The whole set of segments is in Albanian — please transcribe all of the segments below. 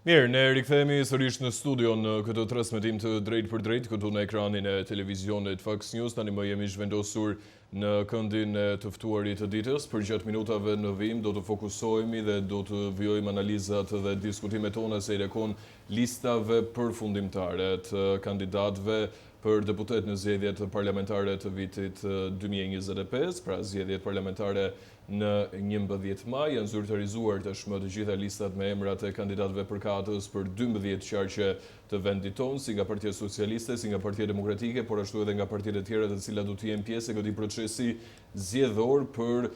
Mirë, ne rikthehemi sërish në studio në këtë transmetim të drejt për drejt, këtu në ekranin e televizionit Fox News. Tani më jemi zhvendosur në këndin e të ftuarit të ditës. Për gjatë minutave në vim do të fokusohemi dhe do të vijojmë analizat dhe diskutimet tona se i rekon listave përfundimtare të kandidatëve për deputet në zgjedhjet parlamentare të vitit 2025, pra zgjedhjet parlamentare në 11 maj. Janë zyrtarizuar tashmë të gjitha listat me emrat e kandidatëve përkatës për 12 qarqe të vendit tonë, si nga Partia Socialiste, si nga Partia Demokratike, por ashtu edhe nga partitë e tjera të cilat do të jenë pjesë e këtij procesi zgjedhor për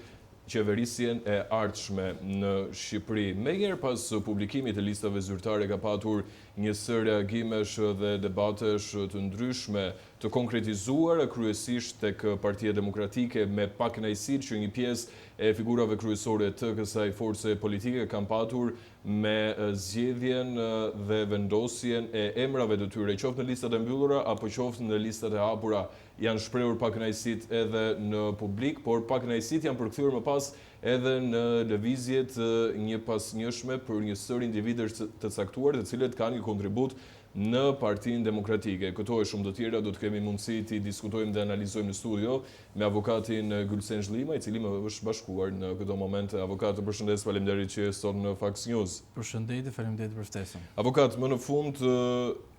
qeverisjen e ardhshme në Shqipëri. Menjëherë pas publikimit të listave zyrtare ka patur një sër reagimesh dhe debatesh të ndryshme të konkretizuara kryesisht tek Partia Demokratike, me pak kënaqësi që një pjesë e figurave kryesore të kësaj force politike kanë patur me zgjedhjen dhe vendosjen e emrave të tyre, qoftë në listat e mbyllura apo qoftë në listat e hapura. Janë shprehur pak kënaqësit edhe në publik, por pak kënaqësit janë përkthyer më pas edhe në lëvizjet një pas njëshme për një sër individësh të caktuar, të cilët kanë një kontribut në Partinë Demokratike. Këto e shumë të tjera do të kemi mundësi të diskutojmë dhe analizojmë në studio me avokatin Gylsen Zhlima, i cili më është bashkuar në këto momente. Avokat, të përshëndes, faleminderit që sot në Fox News. Përshëndetje, faleminderit për ftesën. Avokat, më në fund,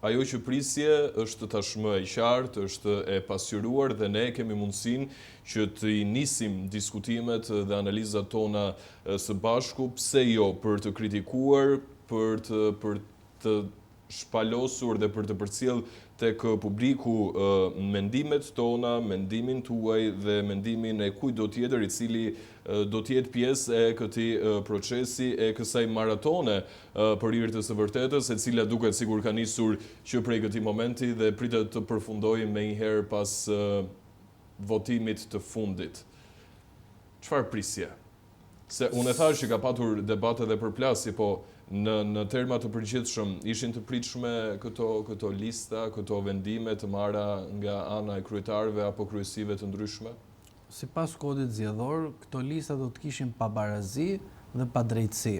ajo që prisje është tashmë e qartë, është e pasqyruar dhe ne kemi mundësinë që të nisim diskutimet dhe analizat tona së bashku, pse jo për të kritikuar, për të shpalosur dhe për të përcjell tek publiku mendimet tona, mendimin tuaj dhe mendimin e kujt do tjetër i cili do të jetë pjesë e këtij procesi, e kësaj maratone për hir të së vërtetës, e cila duket sikur ka nisur që prej këtij momenti dhe pritet të përfundojë menjëherë pas votimit të fundit. Çfarë prisje? Se unë e thash që ka patur debate dhe përplasje, po në terma të përgjithshëm ishin të pritshme këto lista, këto vendime të marra nga ana e kryetarëve apo kryesive të ndryshme? Sipas kodit zgjedhor, këto lista do të kishin pabarazi dhe padrejtësi.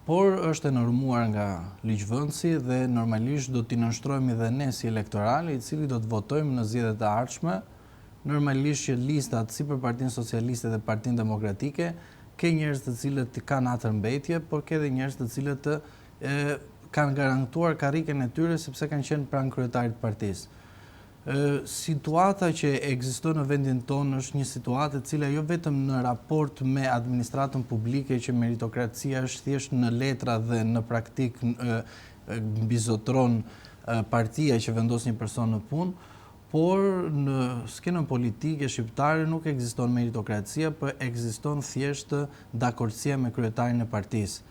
Por është e normuar nga ligjvendësi dhe normalisht do t'i nënshtrohemi dhe ne si elektorali, i cili do të votojmë në zgjedhjet e ardhshme. Normalisht që listat si për Partinë Socialiste dhe Partinë Demokratike ke njerëz të cilët kanë atë mbetje, por ke edhe njerëz të cilët kanë garantuar karriken e tyre sepse kanë qenë pranë kryetarit të partisë. Situata që ekziston në vendin tonë është një situatë e cila jo vetëm në raport me administratën publike, që meritokracia është thjesht në letra dhe në praktik mbizotron partia që vendos një person në punë, por në skenën politike shqiptare nuk ekziston meritokracia, por ekziston thjesht dakordësia me kryetarin e partisë.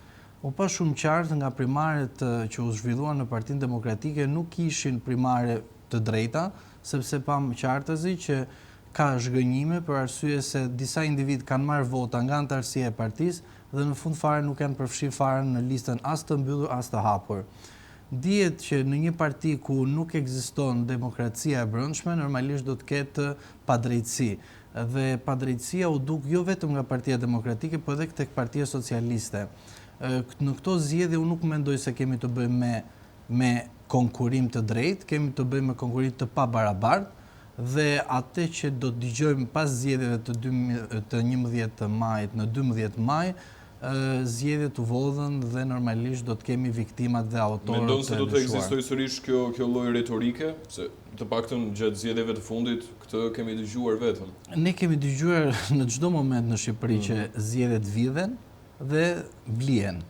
U pa shumë qartë nga primaret që u zhvilluan në Partinë Demokratike nuk ishin primare të drejta, sepse pam qartësi që ka zhgënjime për arsye se disa individ kanë marrë vota nga antarësia e partisë dhe në fund fare nuk janë përfshirë fare në listën as të mbyllur as të hapur. Dihet që në një parti ku nuk ekziston demokracia e brendshme, normalisht do të ketë padrejtësi. Dhe padrejtësia u duk jo vetëm nga Partia Demokratike, por edhe tek Partia Socialiste. Në këto zgjedhje unë nuk mendoj se kemi të bëjmë me konkurim të drejtë, kemi të bëjmë me konkurim të pabarabartë dhe atë që do të dëgjojmë pas zgjedhjeve të 11 majit në 12 maj, zgjedhjet u vodhën dhe normalisht do të kemi viktimat dhe autorët. Mendon se do të ekzistojë sërish kjo lloj retorike, se të paktën gjatë zgjedhjeve të fundit këtë kemi dëgjuar vetëm. Ne kemi dëgjuar në çdo moment në Shqipëri që zgjedhjet vidhen dhe blihen.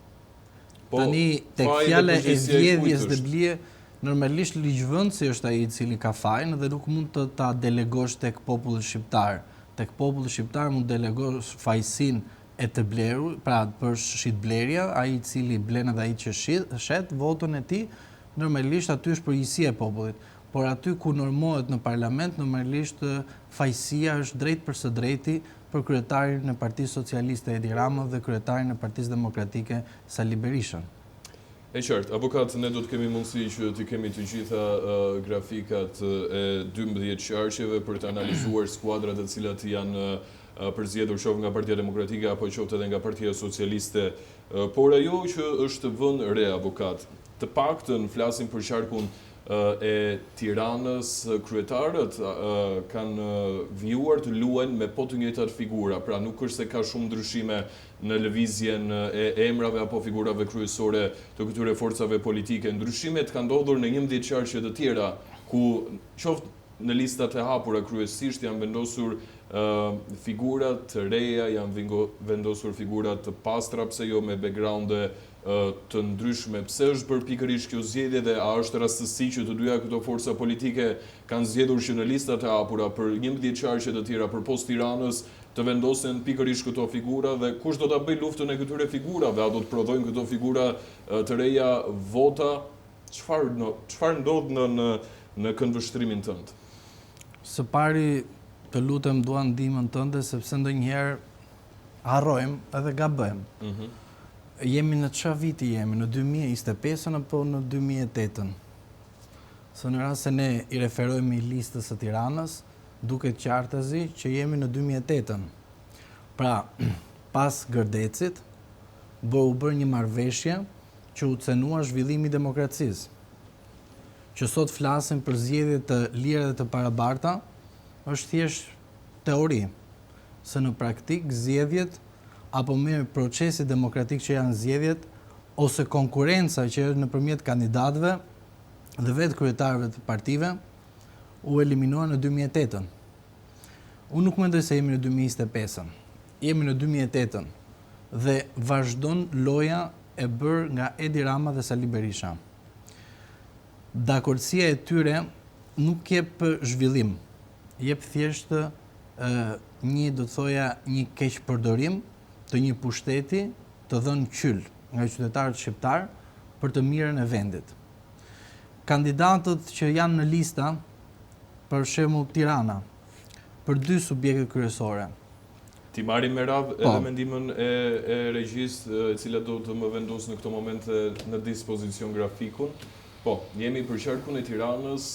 Tani tek fjala e vjedhjes dhe blije, normalisht ligjvendësi është ai i cili ka fajin dhe nuk mund të ta delegosh tek populli shqiptar. Tek populli shqiptar mund të delegosh fajsinë e të blerur, pra për shitblerja, ai i cili blen edhe ai që shet votën e tij, normalisht aty është përgjegjësia e popullit. Por aty ku normohet në parlament, normalisht fajësia është drejt për së drejti për kryetarin e Partisë Socialiste Edi Rama dhe kryetarin e Partisë Demokratike Sali Berishën. E qartë, avokat, ne do të kemi mundësi që të kemi të gjitha grafikat e 12 qarqeve për të analizuar skuadrat e cilat janë përzgjedhur qoftë nga Partia Demokratike apo qoftë edhe nga Partia Socialiste, por ajo që është vënë re avokat, të paktën flasim për qarkun e Tiranës, kryetarët kanë vijuar të luajnë me po të njëjtat figura, pra nuk është se ka shumë ndryshime në lëvizjen e emrave apo figurave kryesore të këtyre forcave politike. Ndryshimet kanë ndodhur në 11 qarqe të tjera, ku qoftë në listat e hapura kryesisht janë vendosur figurat të reja, janë vendosur figurat të pastra, pse jo me backgrounde të ndryshme. Pse është bërë pikërisht kjo zgjedhje dhe a është rastësi që të dyja këto forca politike kanë zgjedhur që në listat e hapura për 11 qarqe të tjera përpos Tiranës të vendosen pikërisht këto figura, dhe kush do ta bëjë luftën e këtyre figurave? A do të prodhojnë këto figura të reja vota? Çfarë ndodh në këndvështrimin tënd? Së pari, të lutem dua ndihmën tënde, sepse ndonjëherë harrojmë edhe gabojmë. Jemi në çfarë viti jemi? Në 2025 apo në 2008? Se në rast se ne i referojmë listës së Tiranës, duket qartëzi që jemi në 2008. Pra, pas Gërdecit, u bërë një marrëveshje që u cënua zhvillimi i demokracisë. Që sot flasim për zgjedhje të lira dhe të parabarta, është thjesht teori, se në praktik zgjedhjet apo me procesi demokratik që janë zgjedhjet, ose konkurenca që është nëpërmjet kandidatëve dhe vetë kryetarëve të partive, u eliminuar në 2008. Unë nuk mendoj se jemi në 2025. Jemi në 2008 dhe vazhdon loja e bërë nga Edi Rama dhe Sali Berisha. Dakordësia e tyre nuk jep zhvillim, jep thjesht një, do të thoja, një keqpërdorim të një pushteti të dhënë qyll nga qytetarët shqiptar për të mirën e vendit. Kandidatët që janë në lista, për shembull Tirana, për 2 subjekte kryesore. Ti marrim me radhë edhe mendimin e regjisë, e cila do të më vendos në këto momente në dispozicion grafikun. Po, jemi për qarkun e Tiranës,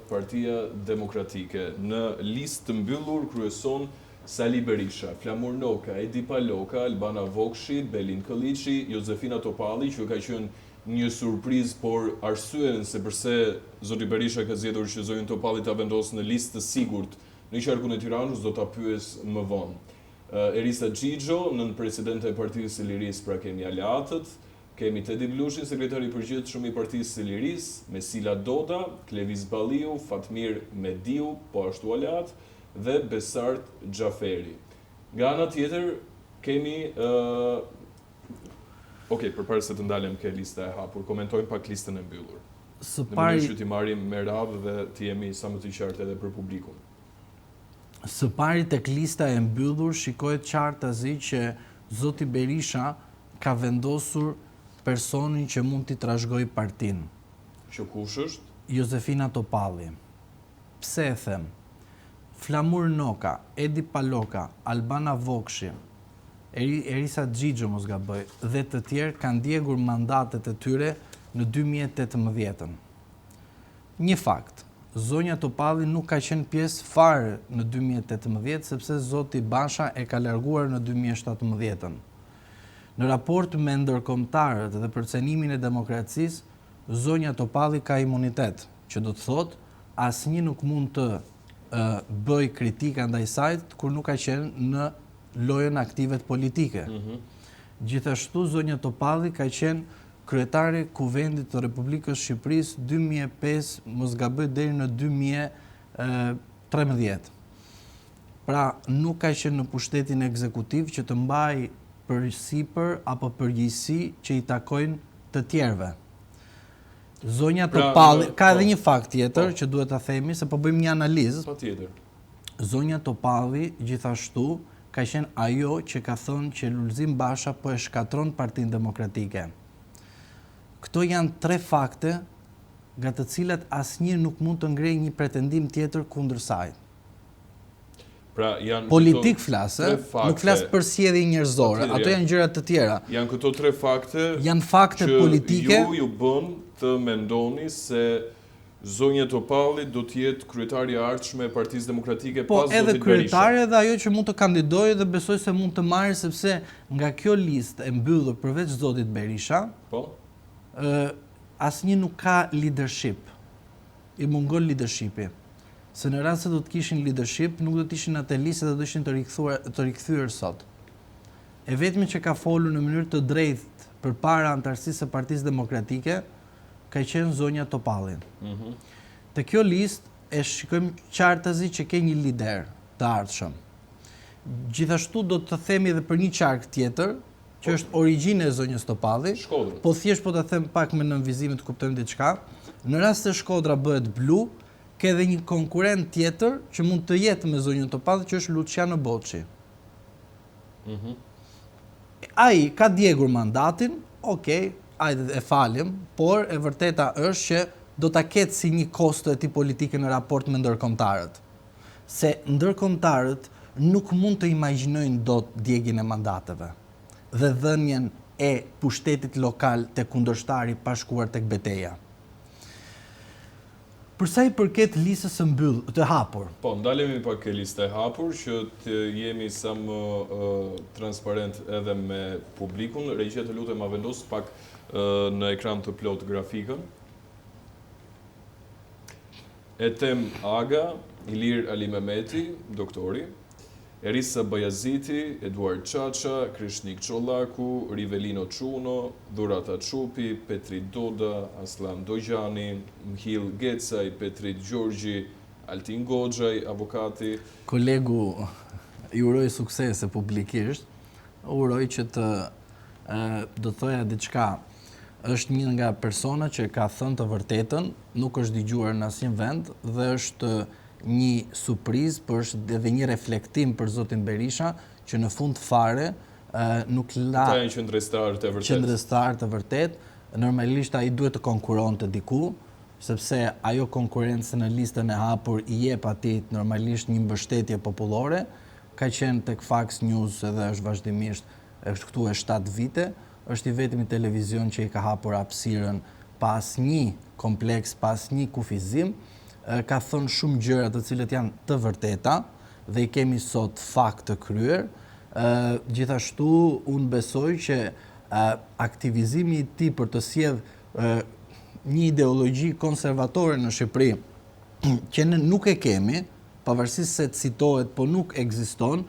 Partia Demokratike. Në listë të mbyllur kryeson Sali Berisha, Flamur Noka, Edi Paloka, Albana Vokshi, Belin Këlliqi, Jozefina Topalli, që ka qenë një surprizë, por arsyen se përse zoti Berisha ka zgjedhur që zonjën Topalli ta vendosë në listë të sigurt në qarkun e Tiranës, do ta pyes më vonë. Erisa Xhixho, nën presidente e Partisë së Lirisë, pra kemi aleatët, kemi Tedi Blushin, sekretari i përgjithshëm i Partisë së Lirisë, Mesila Doda, Klevis Balliu, Fatmir Mediu, po ashtu aleat, dhe Besart Xhaferi. Nga ana tjetër kemi përpara se të ndalem ke lista e hapur, komentojmë pak listën e mbyllur. Së në mënyrë që t'i marrim me radhë dhe të jemi sa më të qartë edhe për publikun. Së pari tek lista e mbyllur shikohet qartazi që zoti Berisha ka vendosur personin që mund t'i trashëgojë partinë. Që kush është? Jozefina Topalli. Pse e them? Flamur Noka, Edi Paloka, Albana Vokshi, Erisa Xhixho mos gaboj, dhe të tjerë kanë ndjekur mandatet e tyre në 2018. Një fakt, zonja Topalli nuk ka qenë pjesë fare në 2018 sepse zoti Basha e ka larguar në 2017. Në raport me ndërkombëtarët dhe përcenimin e demokracisë, zonja Topalli ka imunitet, që do të thotë asnjë nuk mund të bëj kritika ndaj saj kur nuk ka qenë në lojën aktive politike. Gjithashtu zonja Topalli ka qenë kryetare Kuvendit të Republikës Shqipërisë 2005, mos gaboj deri në 2013. Pra nuk ka qenë në pushtetin ekzekutiv që të mbaj përsipër apo përgjegjësi që i takojnë të tjerëve. Zonja Topalli, ka edhe një fakt tjetër që duhet ta themi, se po bëjmë një analizë. Patjetër. Zonja Topalli gjithashtu ka qenë ajo që ka thënë që Lulzim Basha po e shkatron Partinë Demokratike. Këto janë 3 fakte nga të cilat asnjë nuk mund të ngrejë një pretendim tjetër kundër saj. Pra janë politik flasë, nuk flas për sjellje njerëzore, ato janë gjëra të tjera. Janë këto 3 fakte. Janë fakte politike që ju bën të mendoni se Zonja Topalli do të jetë kryetaria e ardhshme e Partisë Demokratike Po, pas zotit edhe Berisha. kryetaria dhe ajo që mund të kandidojë dhe besoj se mund të marrë sepse nga kjo listë e mbyllur përveç zotit Berisha, Po? asnjë nuk ka leadership. I mungon leadershipi. Se në rast se do të kishin leadership, nuk do të ishin atë listë dhe do ishin të rikthyer sot. E vetmi që ka folur në mënyrë të drejtë përpara antarësisë së Partisë Demokratike ka qenë zonja Topalli. Te kjo listë e shikojmë qartazi që ke një lider të ardhshëm. Gjithashtu do të themi edhe për një qark tjetër, që është origjina e zonjës Topalli, Shkodrën. po thjesht po ta them pak me nënvizimin të kuptojmë diçka. Në rast se Shkodra bëhet blu, ke edhe një konkurrent tjetër që mund të jetë me zonjën Topalli, që është Luciano Bocci. Ai ka djegur mandatin, okej, hajde e falim, por e vërteta është që do ta ketë si një kosto e tij politike në raport me ndërkombëtarët. Se ndërkombëtarët nuk mund të imagjinojnë dot djegjen e mandateve dhe dhënien e pushtetit lokal tek kundërshtari pa shkuar tek betejë. Për sa i përket listës së të hapur. Po, ndalemi pak ke listë e hapur, që të jemi sa më transparent edhe me publikun. Regjia, të lutem ma vendos pak në ekran të plot grafikën. Etem Aga, Ilir Ali Mehmeti, doktori, Erisa Bajaziti, Eduard Çaça, Krishnik Çollaku, Rivelino Çuno, Dhurata Çupi, Petri Doda, Aslan Dojani, Mhill Gecaj, Petrit Gjorgji, Altin Goxhaj, avokati. Kolegu, i uroj suksese publikisht, uroj që të do thoja diçka. Është një nga persona që ka thënë të vërtetën, nuk është dëgjuar në asnjë vend dhe është një surprizë, por është edhe një reflektim për zotin Berisha, që në fund fare nuk la Ta janë qendrështar të vërtet. Qendrështar të vërtet, normalisht ai duhet të konkuronte diku, sepse ajo konkurrencë në listën e hapur i jep atij normalisht një mbështetje popullore, ka qenë tek Fox News edhe është vazhdimisht, është këtu e 7 vite, është i vetmi televizion që i ka hapur hapësirën pas një kompleks, pas një kufizim, ka thënë shumë gjëra të cilët janë të vërteta dhe i kemi sot fakt të kryer. Gjithashtu unë besoj që aktivizimi i tij për të sjellë një ideologji konservatore në Shqipëri, që ne nuk e kemi, pavarësisht se citohet, po nuk ekziston,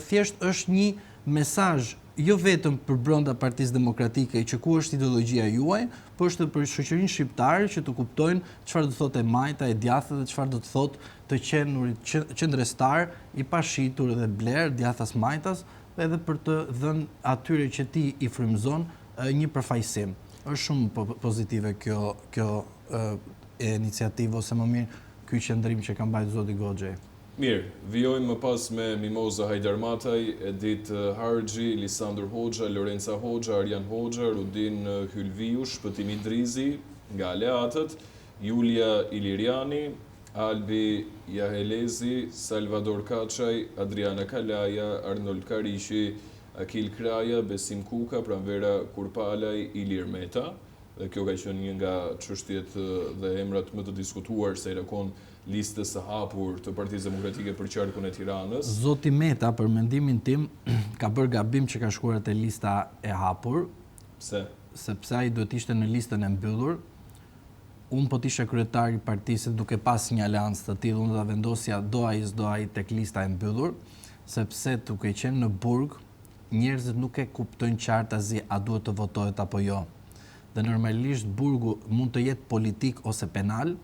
thjesht është një mesazh jo vetëm për brenda Partisë Demokratike që ku është ideologjia juaj, por është për shoqërinë shqiptare që të kuptojnë çfarë do thotë e majta, e djathtë dhe çfarë do të thotë të qenurit qendrëstar i pashitur dhe bler djathtas majtas, edhe për të dhënë atyre që ti i frymëzon një përfaqësim. Është shumë pozitive kjo iniciativë ose më mirë ky qendrim që ka mbajtur zoti Goxhaj. Mirë, vijojmë më pas me Mimoza Hajdarmataj, Edith Harxhi, Lisandër Hoxha, Lorenca Hoxha, Arjan Hoxha, Rudin Hylviu, Shpëtimi Drizi, nga aleatët, Julia Iliriani, Albi Jahelezi, Salvador Kaçaj, Adriana Kalaja, Arnold Karishi, Akil Kraja, Besim Kuka, Pranvera Kurpalaj, Ilir Meta. Dhe kjo ka qenë një nga çështjet dhe emrat më të diskutuar se rakon listës së hapur të Partisë Demokratike për qarkun e Tiranës. Zoti Meta, për mendimin tim, ka bërë gabim që ka shkuar te lista e hapur. Pse? Sepse ai duhet ishte në listën e mbyllur. Unë po t'isha kryetari i partisë duke pas një aleancë të tillë, unë do ta vendosja do ai tek lista e mbyllur, sepse duke qenë në burg, njerëzit nuk e kuptojnë qartazi a duhet të votohet apo jo. Dhe normalisht burgu mund të jetë politik ose penal,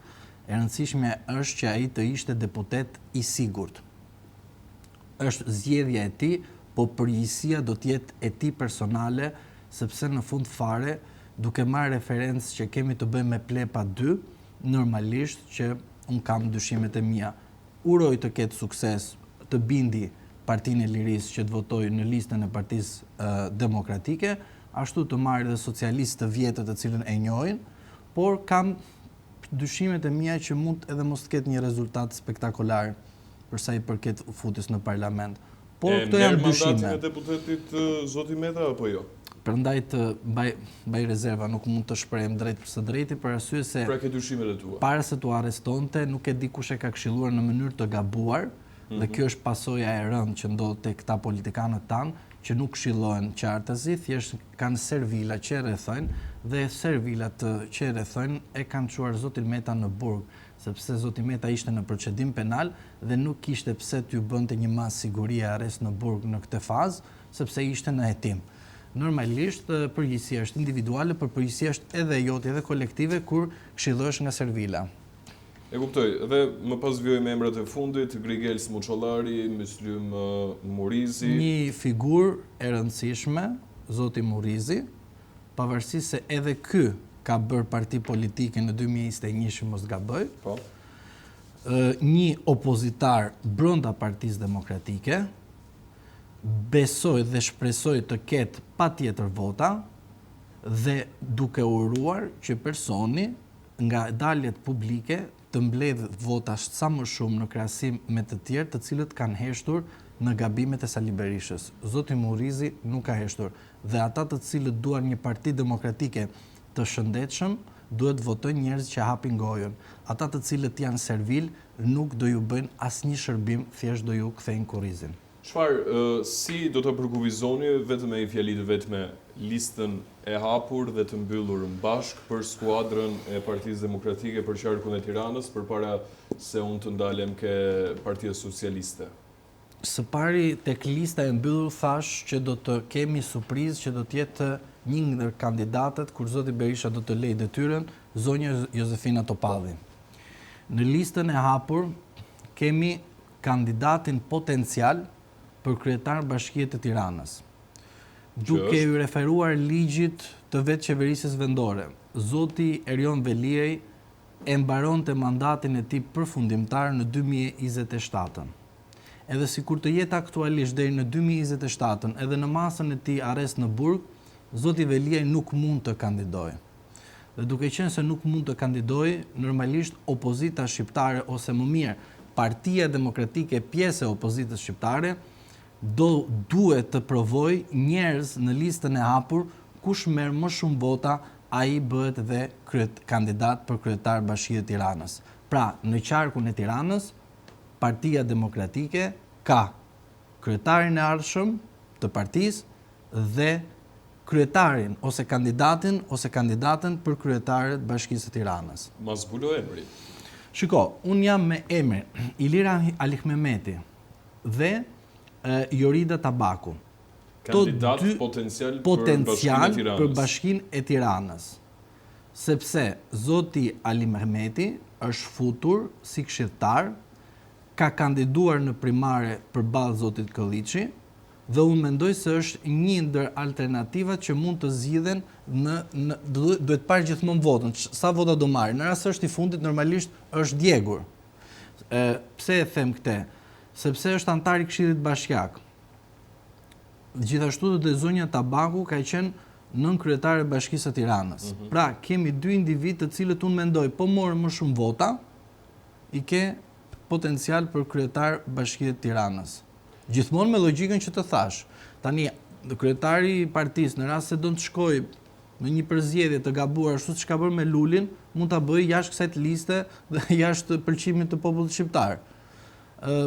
e rëndësishme është që ai të ishte deputet i sigurt. Është zgjedhja e tij, po përgjegjësia do të jetë e tij personale, sepse në fund fare, duke marrë referencë që kemi të bëjmë me Plepa 2, normalisht që unë kam dyshimet e mia. Uroj të ketë sukses, të bindi Partinë e Lirisë që të votojë në listën e Partisë Demokratike, ashtu të marrë dhe socialistë të vjetër të cilën e njohin, por kam dyshimet e mia që mund edhe mos të ketë një rezultat spektakolar për sa i përket futjes në parlament. Por këto janë dyshime. Merr mandatin e deputetit zoti Meta apo jo? Prandaj të mbaj rezerva, nuk mund të shprehem drejt për së drejti, për arsye se Pra ke dyshimet e tua. para se t'u arrestonte, nuk e di kush e ka këshilluar në mënyrë të gabuar, dhe kjo është pasoja e rëndë që ndodh tek këta politikanët tanë, që nuk këshillohen qartësi, thjesht kanë servila që e rrethojnë, dhe servilat që e rrethojnë e kanë çuar zotin Meta në burg, sepse zoti Meta ishte në procedim penal dhe nuk kishte pse t'ju bënte një mas sigurie arrest në burg në këtë fazë, sepse ishte në hetim. Normalisht, përgjegjësia është individuale, por përgjegjësia është edhe jote, edhe kolektive, kur këshillohesh nga servila. E kuptoj, dhe më pas vjojmë emrat e fundit, Grigel Smuçollari, Myslym Murizi. Një figurë e rëndësishme, zoti Murizi, pavarësisht se edhe ky ka bërë parti politike në 2021, mos gaboj. Po. Një opozitar brenda Partisë Demokratike, besoj dhe shpresoj të ketë patjetër vota dhe duke uruar që personi nga daljet publike të mbledh vota sa më shumë në krahasim me të tjerë të cilët kanë heshtur në gabimet e Sali Berishës. Zoti Murizi nuk ka heshtur dhe ata të cilët duan një parti demokratike të shëndetshëm duhet votojnë njerëz që hapin gojën. Ata të cilët janë servil nuk do ju bëjnë asnjë shërbim, thjesht do ju kthejnë kurrizin. Si do të përkufizoni vetëm me fjalitë vetme listën e hapur dhe të mbyllur bashk për skuadrën e Partisë Demokratike për qarkun e Tiranës përpara se unë të ndalem ke Partia Socialiste? Së pari, tek lista e mbyllur thash që do të kemi surprizë që do të jetë një ndër kandidatët kur zoti Berisha do të lejë detyrën, zonja Josefina Topalli. Në listën e hapur kemi kandidatin potencial për kryetar bashkie të Tiranës. Duke ju referuar ligjit të vetë qeverisjes vendore, zoti Erion Veliej e mbaronte mandatin e tij përfundimtar në 2027. Edhe sikur të jetë aktualisht deri në 2027, edhe në masën e tij arrest në burg, zoti Veliej nuk mund të kandidojë. Dhe duke qenë se nuk mund të kandidojë, normalisht opozita shqiptare ose më mirë, Partia Demokratike, pjesë e opozitës shqiptare, duhet të provoj njerëz në listën e hapur, kush merr më shumë vota, ai bëhet dhe kandidat për kryetar bashkie të Tiranës. Pra, në qarkun e Tiranës, Partia Demokratike ka kryetarin e ardhshëm të partisë dhe kryetarin ose kandidatën për kryetarët bashkisë të Tiranës. Ma zbulo emri. Shiko, unë jam me emrin Ilira Alikmemeti dhe Jorida Tabaku. Kandidat potencial për bashkinë e Tiranës. Sepse zoti Ali Mehmeti është futur si këshilltar, ka kandiduar në primare përballë zotit Kolliçi dhe unë mendoj se është një ndër alternativat që mund të zgjidhen duhet parë gjithmonë votën, sa vota do marrë. Në rast se është i fundit normalisht është djegur. Pse e them këtë? Sepse është antar i Këshillit Bashkiak. Gjithashtu dhe zonja Tabaku ka qenë nën kryetare e Bashkisë së Tiranës. Pra, kemi dy individ të cilët unë mendoj po morën më shumë vota, i ke potencial për kryetar Bashkia e Tiranës. Gjithmonë me logjikën që të thash. Tani, kryetari i partisë në rast se do të shkojë në një përzgjedhje të gabuar ashtu siç ka bërë me Lulin, mund ta bëjë jashtë kësaj liste dhe jashtë pëlqimit të popullit shqiptar.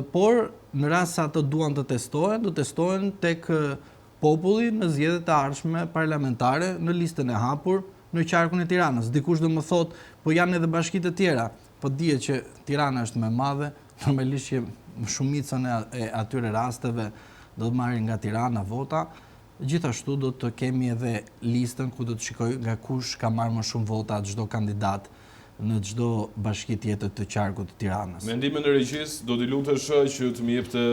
Por në rast se ato duan të testohen, do testohen tek populli në zgjedhjet e ardhshme parlamentare në listën e hapur në qarkun e Tiranës. Dikush do më thotë, po janë edhe bashkitë të tjera, po dihet që Tirana është më e madhe, normalisht që shumicën e atyre rasteve do të marrin nga Tirana vota. Gjithashtu do të kemi edhe listën ku do të shikoj nga kush ka marrë më shumë vota çdo kandidat në çdo bashki tjetër të qarkut të Tiranës. Mendimin e regjisë do t'i lutesh që të më jepte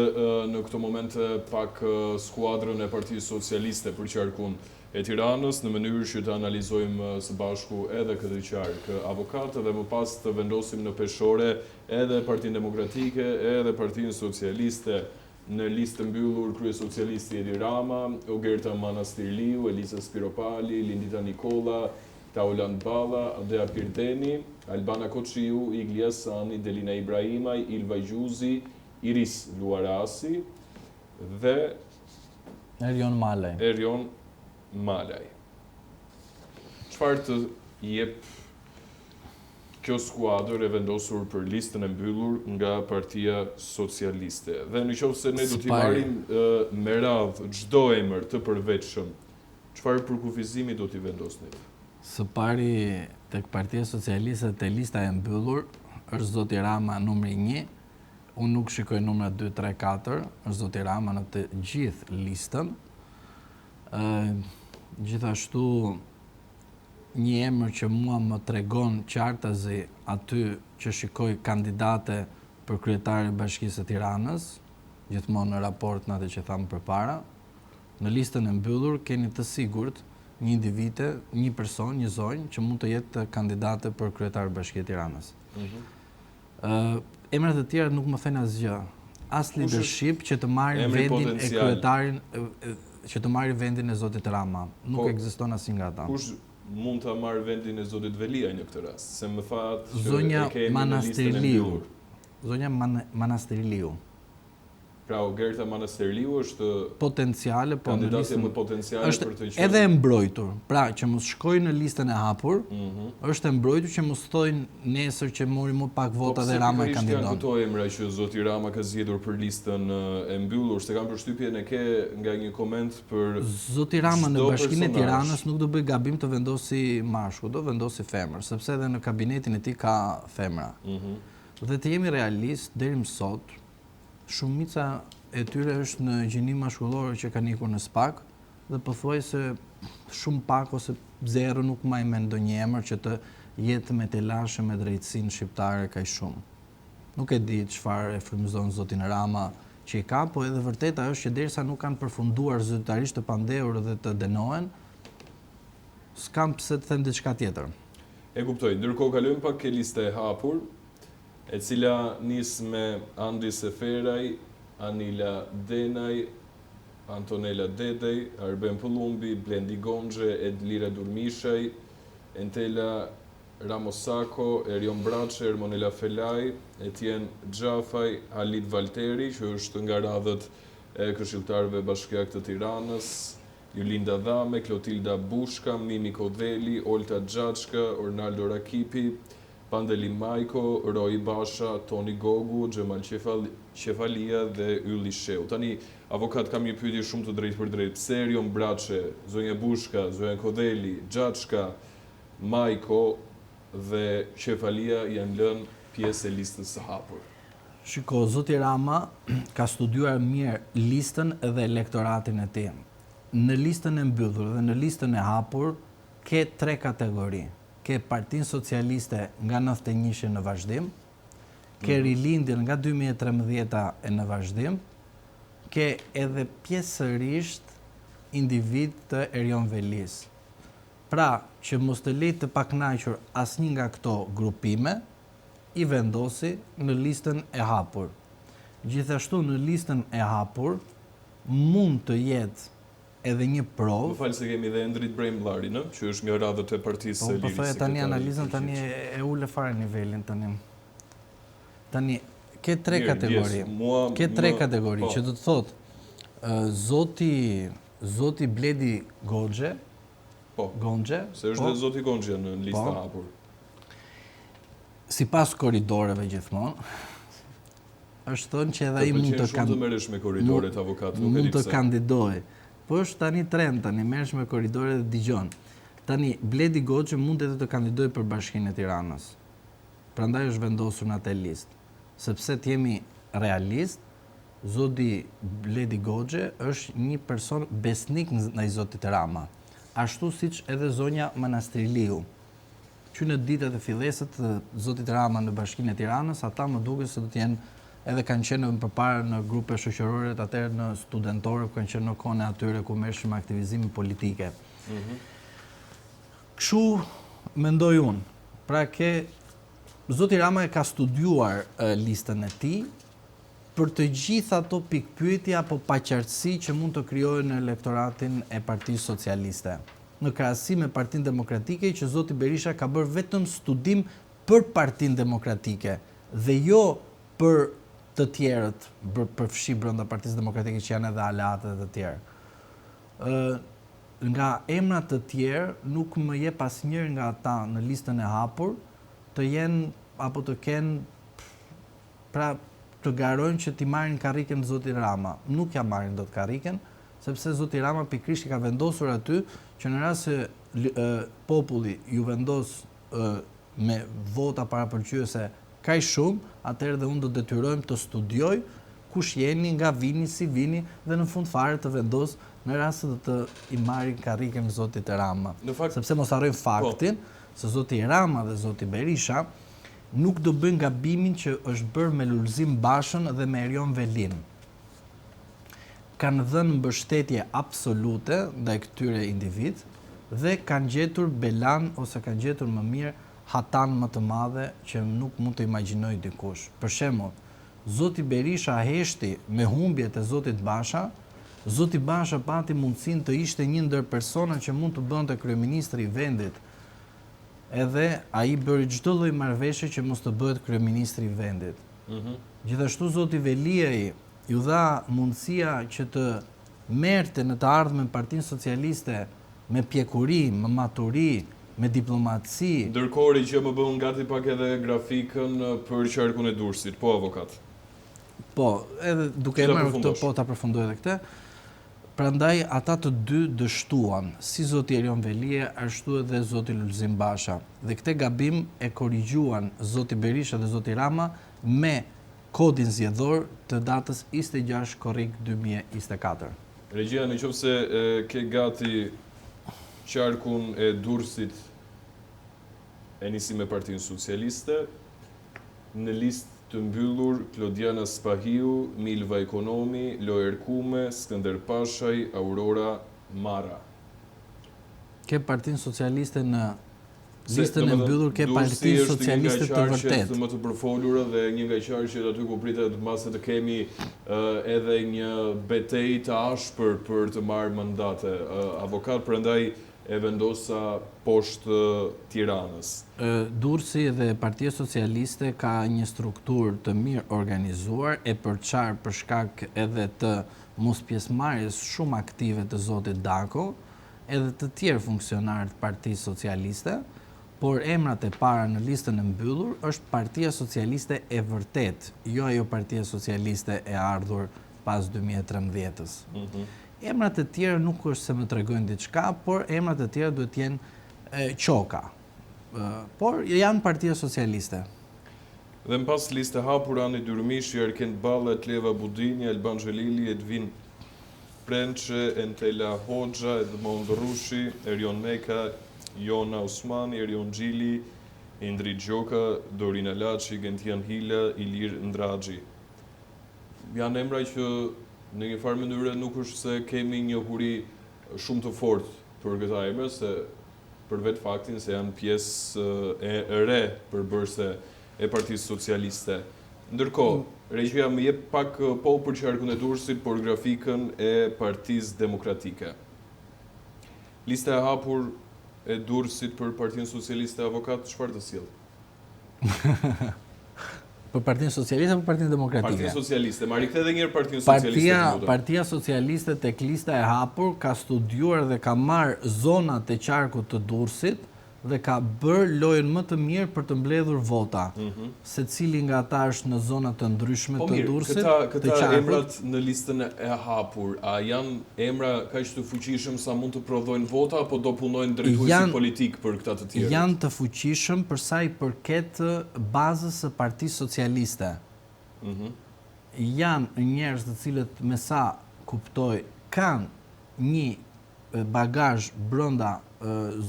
në këtë moment pak skuadrën e Partisë Socialiste për qarkun e Tiranës në mënyrë që të analizojmë së bashku edhe këtë qark avokatë dhe më pas të vendosim në peshore edhe Partinë Demokratike edhe Partinë Socialiste në listë mbyllur kryesocialisti Edi Rama, Ogerta Manastirliu, Elisa Spiropali, Lindita Nikola, Tauland Balla, Andrea Pirdeni, Albana Koçiu, Iglia Sani, Delina Ibrahimaj, Ilva Gjuzi, Iris Luarasi dhe Erion Malaj. Çfarë të jep kjo skuadër e vendosur për listën e mbyllur nga Partia Socialiste? Dhe në qoftë se ne do t'i marrim me radhë çdo emër të përveçshëm, çfarë përkufizimi do t'i vendosni? Së pari tek Partia Socialiste te lista e mbyllur është zoti Rama numri 1. Unë nuk shikoj numra 2, 3, 4, është zoti Rama në të gjithë listën. Gjithashtu një emër që mua më tregon qartazi aty që shikoj kandidate për kryetare Bashkisë së Tiranës, gjithmonë në raport në atë që thamë përpara, në listën e mbyllur keni të sigurt një individe, një person, një zonjë që mund të jetë kandidate për kryetar Bashkia e Tiranës. Emrat e tjerë nuk më thënë asgjë. As leadership që të marrë vendin e kryetarin, që të marrë vendin e zotit Rama. Nuk ekziston asnjë nga ata. Kush mund të marrë vendin e zotit Veliaj në këtë rast? Se më thatë që Zonja e kemi në listën e mbyllur. Zonja Manasteriliu. Pra, Gerta Manasteriliu është potenciale, po në kandidatja më potenciale për të qenë. Edhe e mbrojtur. Pra, që mos shkojë në listën e hapur, është e mbrojtur që mos thojnë nesër që mori më pak vota dhe Rama e kandidon. Po, këto emra që zoti Rama ka zgjedhur për listën e mbyllur, se kam përshtypjen e ke nga një koment për zoti Rama në Bashkinë e Tiranës nuk do bëj gabim të vendosi mashkull, do vendosi femër, sepse edhe në kabinetin e tij ka femra. Dhe të jemi realist, deri më sot, shumica e tyre është në gjinim mashkullore që kanë ikur në SPAK dhe pothuajse shumë pak ose zero nuk më mend ndonjë emër që të jetë me telashe me drejtësinë shqiptare kaq shumë. Nuk e di çfarë e frymëzon zotin Rama që i ka, po edhe vërteta është që derisa nuk kanë përfunduar zyrtarisht të pandehur dhe të dënohen, s'kam pse të them diçka tjetër. E kuptoj. Ndërkohë kalojmë pak ke lista e hapur, e cila nis me Andri Seferaj, Anila Denaj, Antonella Dedej, Arben Pëllumbi, Blendi Gonxhe, Edlira Durmishaj, Entela Ramosako, Erion Braçe, Ermonela Felaj, Etjen Xhafaj, Halit Valteri, që është nga radhët e këshilltarëve bashkiak të Tiranës, Julinda Dhame, Klotilda Bushka, Mimi Kodheli, Olta Xhaçka, Ornaldo Rakipi, Pandeli Majko, Roy Basha, Toni Gogu, Xhemal Qefalia dhe Ylli Sheu. Tani, avokat, kam një pyetje shumë të drejtë për drejtë. Pse Erion Braçe, zonja Bushka, zonja Kodheli, Xhaçka, Majko dhe Qefalia janë lënë pjesë e listës së hapur? Shiko, zoti Rama ka studiuar mirë listën dhe elektoratin e tij. Në listën e mbyllur dhe në listën e hapur ke 3 kategori. Ke Partinë Socialiste nga 91 në vazhdim, ke Rilindjen nga 2013 në vazhdim, ke edhe pjesërisht individ të Erion Velis. Pra, që mos të lejtë të pakënaqur asnjë nga këto grupime, i vendosi në listën e hapur. Gjithashtu në listën e hapur mund të jetë edhe një provë. Më falë se kemi dhe Endrit Brejmllari, që është nga radhët e Partisë së Lirës. Po thoya tani analizën tani e ule fare nivelin tani. Tani ke 3 kategori. Ke 3 kategori që do të thotë zoti Bledi Gonxhe. Po. Se është dhe zoti Gonxhe në listë hapur. Sipas korridoreve gjithmonë, është thënë që edhe ai mund të shumë të merresh me korridoret avokat, nuk e di pse. Mund të kandidojë. Po është tani trend, tani merresh me korridore dhe dëgjon. Tani Bledi Gonxhe mund edhe të kandidojë për Bashkinë e Tiranës. Prandaj është vendosur në atë listë. Sepse të jemi realist, zoti Bledi Gonxhe është një person besnik ndaj zotit Rama. Ashtu siç edhe zonja Manasteriliu. Që në ditët e fillesët të zotit Rama në Bashkinë e Tiranës, ata më duket se do të jenë edhe kanë qenë përpara në grupe shoqërore, atëherë në studentore, kanë qenë në kohën e atyre ku merreshin me aktivizime politike. Kështu mendoj unë. Pra zoti Rama e ka studiuar listën e tij për të gjitha ato pikpyetje apo paqartësi që mund të krijohen në elektoratin e Partisë Socialiste. Në krahasim me Partinë Demokratike, që zoti Berisha ka bërë vetëm studim për Partinë Demokratike dhe jo për të tjerët përfshi brenda Partisë Demokratike që janë edhe aleatët e të tjerë. nga emrat të tjerë nuk më jep asnjëri nga ata në listën e hapur të jenë apo të kenë pra të garojnë që t'i marrin karriken zoti Rama. Nuk ja marrin dot karriken, sepse zoti Rama pikërisht ka vendosur aty që në rast se populli ju vendos me vota parapërqyese kaq shumë, atëherë dhe unë do detyrojmë të studioj kush jeni, nga vini, si vini dhe në fund fare të vendos në rast se të i marrin karriken zotit Rama. Sepse mos harrojmë faktin se zoti Rama dhe zoti Berisha nuk do bëjnë gabimin që është bërë me Lulzim Bashën dhe me Erion Velin. Kanë dhënë mbështetje absolute ndaj këtyre individ dhe kanë gjetur belan ose kanë gjetur më mirë hatan më të madhe që nuk mund të imagjinoj dikush. Për shembull, zoti Berisha heshti me humbjet e zotit Basha, zoti Basha pati mundësinë të ishte një ndër personat që mund të bënte kryeministri i vendit. Edhe ai bëri çdo lloj marrëveshje që mos të bëhet kryeministri i vendit. Gjithashtu zoti Veliaj ju dha mundësia që të merrte në të ardhmen Partinë Socialiste me pjekuri, me maturi, me diplomaci. Ndërkohë që më bën gati pak edhe grafikën për qarkun e Durrësit, po avokat. Po, edhe duke marrë këtë, po ta përfundoj edhe këtë. Prandaj ata të dy dështuan, si zoti Erion Velie, ashtu edhe zoti Lulzim Basha. Dhe këtë gabim e korrigjuan zoti Berisha dhe zoti Rama me kodin zgjedhor të datës 26 korrik 2024. Regjia, nëse ke gati qarkun e Durrësit, e nisi me Partinë Socialiste, në listë të mbyllur Klodiana Spahiu, Milva Ekonomi, Loer Kume, Skënder Pashaj, Aurora Mara. Ke Partinë Socialiste në listën e mbyllur, ke Partinë Socialiste të vërtet. Më të përfolura dhe një nga qarqet aty ku pritet mbase të kemi edhe një betejë të ashpër për të marrë mandate. Avokat, prandaj e vendosa poshtë Tiranës. Durrësi dhe Partia Socialiste ka një strukturë të mirë organizuar, e përçarë për shkak edhe të mos pjesëmarrjes shumë aktive të zotit Dako, edhe të tjerë funksionarë të Partisë Socialiste, por emrat e para në listën e mbyllur është Partia Socialiste e vërtet, jo ajo Partia Socialiste e ardhur pas 2013-s. Emrat e tjerë nuk është se më tregojnë diçka, por emrat e tjerë duhet jenë qoka. Por janë Partia Socialiste. Dhe në pas listë hapur Ani Dyrmishi, Erkend Balla, Tleva Budini, Elban Xhelili, Edvin Prençe, Entela Hoxha, Edmond Rushi, Erion Meka, Jona Osmani, Erion Gjili, Indri Gjoka, Dorina Laçi, Gentian Hila, Ilir Ndraxhi. Janë emra që në një farë mënyrë nuk është se kemi një njohuri shumë të fortë për këta emra, se për vetë faktin se janë pjesë e re përbërëse e Partisë Socialiste. Ndërkohë, Regjia më jep pak po për qarkun e Durrësit, por grafikën e Partisë Demokratike. Lista e hapur e Durrësit për Partinë Socialiste, avokat, çfarë të sjell? Për Partinë Socialiste apo Partinë Demokratike? Partinë Socialiste, ma riktheh edhe një herë Partinë Socialiste. Partia Socialiste tek lista e hapur ka studiuar dhe ka marrë zonat e qarkut të Durrësit dhe ka bërë lojën më të mirë për të mbledhur vota. Secili nga ata është në zona të ndryshme të Durrësit. Këta emrat në listën e hapur, a janë emra kaq të fuqishëm sa mund të prodhojnë vota, apo do punojnë drejtuesi politik për këta të tjerë? Janë të fuqishëm për sa i përket bazës së Partisë Socialiste. Janë njerëz të cilët me sa kuptoj kanë një bagazh brenda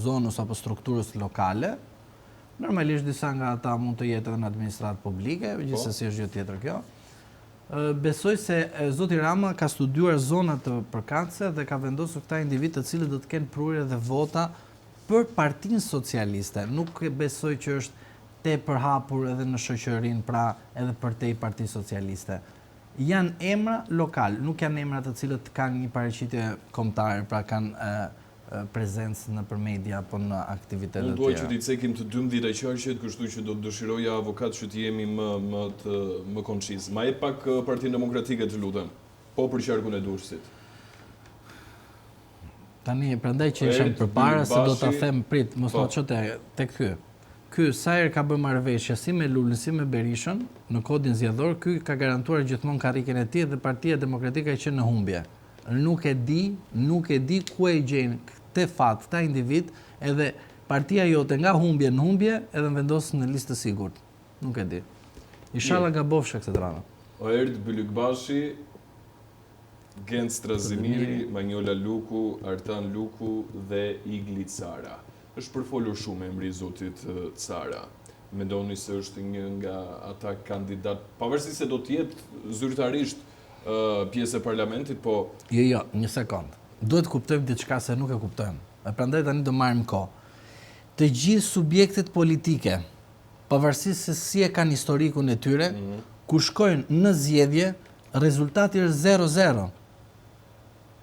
zonës apo strukturës lokale. Normalisht disa nga ata mund të jetë edhe në administratë publike, gjithsesi është gjë tjetër kjo. Besoj se zoti Rama ka studiuar zonat të përkatëse dhe ka vendosur këta individ të cilët do të kenë prurje dhe vota për Partinë Socialiste. Nuk besoj që është tepër hapur edhe në shoqërinë, pra edhe përtej Partisë Socialiste. Janë emra lokal, nuk janë emra të cilët kanë një paraqitje kombëtare, pra kanë prezencë në për media apo në aktivitetet tjera. Unë duaj që t'i cekim të 12 qarqet, kështu që do të dëshiroja avokat që të jemi më konciz. Ma e pak Partinë Demokratike, të lutem, po për qarkun e Durrësit. Tani, prandaj që ishem përpara se do ta them prit, mos më çote tek ky. Ky sa herë ka bërë marrëveshje si me Lulën si me Berishën në kodin zgjedhor, ky ka garantuar gjithmonë karrikën e tij dhe Partia Demokratike ka qenë në humbje. Nuk e di ku e gjejnë këtë fat, këta individ, edhe partia jote nga humbje në humbje edhe vendos në listë të sigurt. Nuk e di. Inshallah gabofsha këtë drama. Oerd Bylykbashi, Genc Strazimiri, Manjola Luku, Artan Luku dhe Igli Cara. Është përfolur shumë emri i zotit Cara. Mendoni se është një nga ata kandidat, pavarësisht se do të jetë zyrtarisht pjesë e parlamentit, po... Jo, një sekond. Duhet kuptojmë diçka se nuk e kuptojmë. E prandaj tani do marrim kohë. Të gjithë subjektet politike, pavarësisht se si e kanë historikun e tyre, kur shkojnë në zgjedhje, rezultati është 0-0.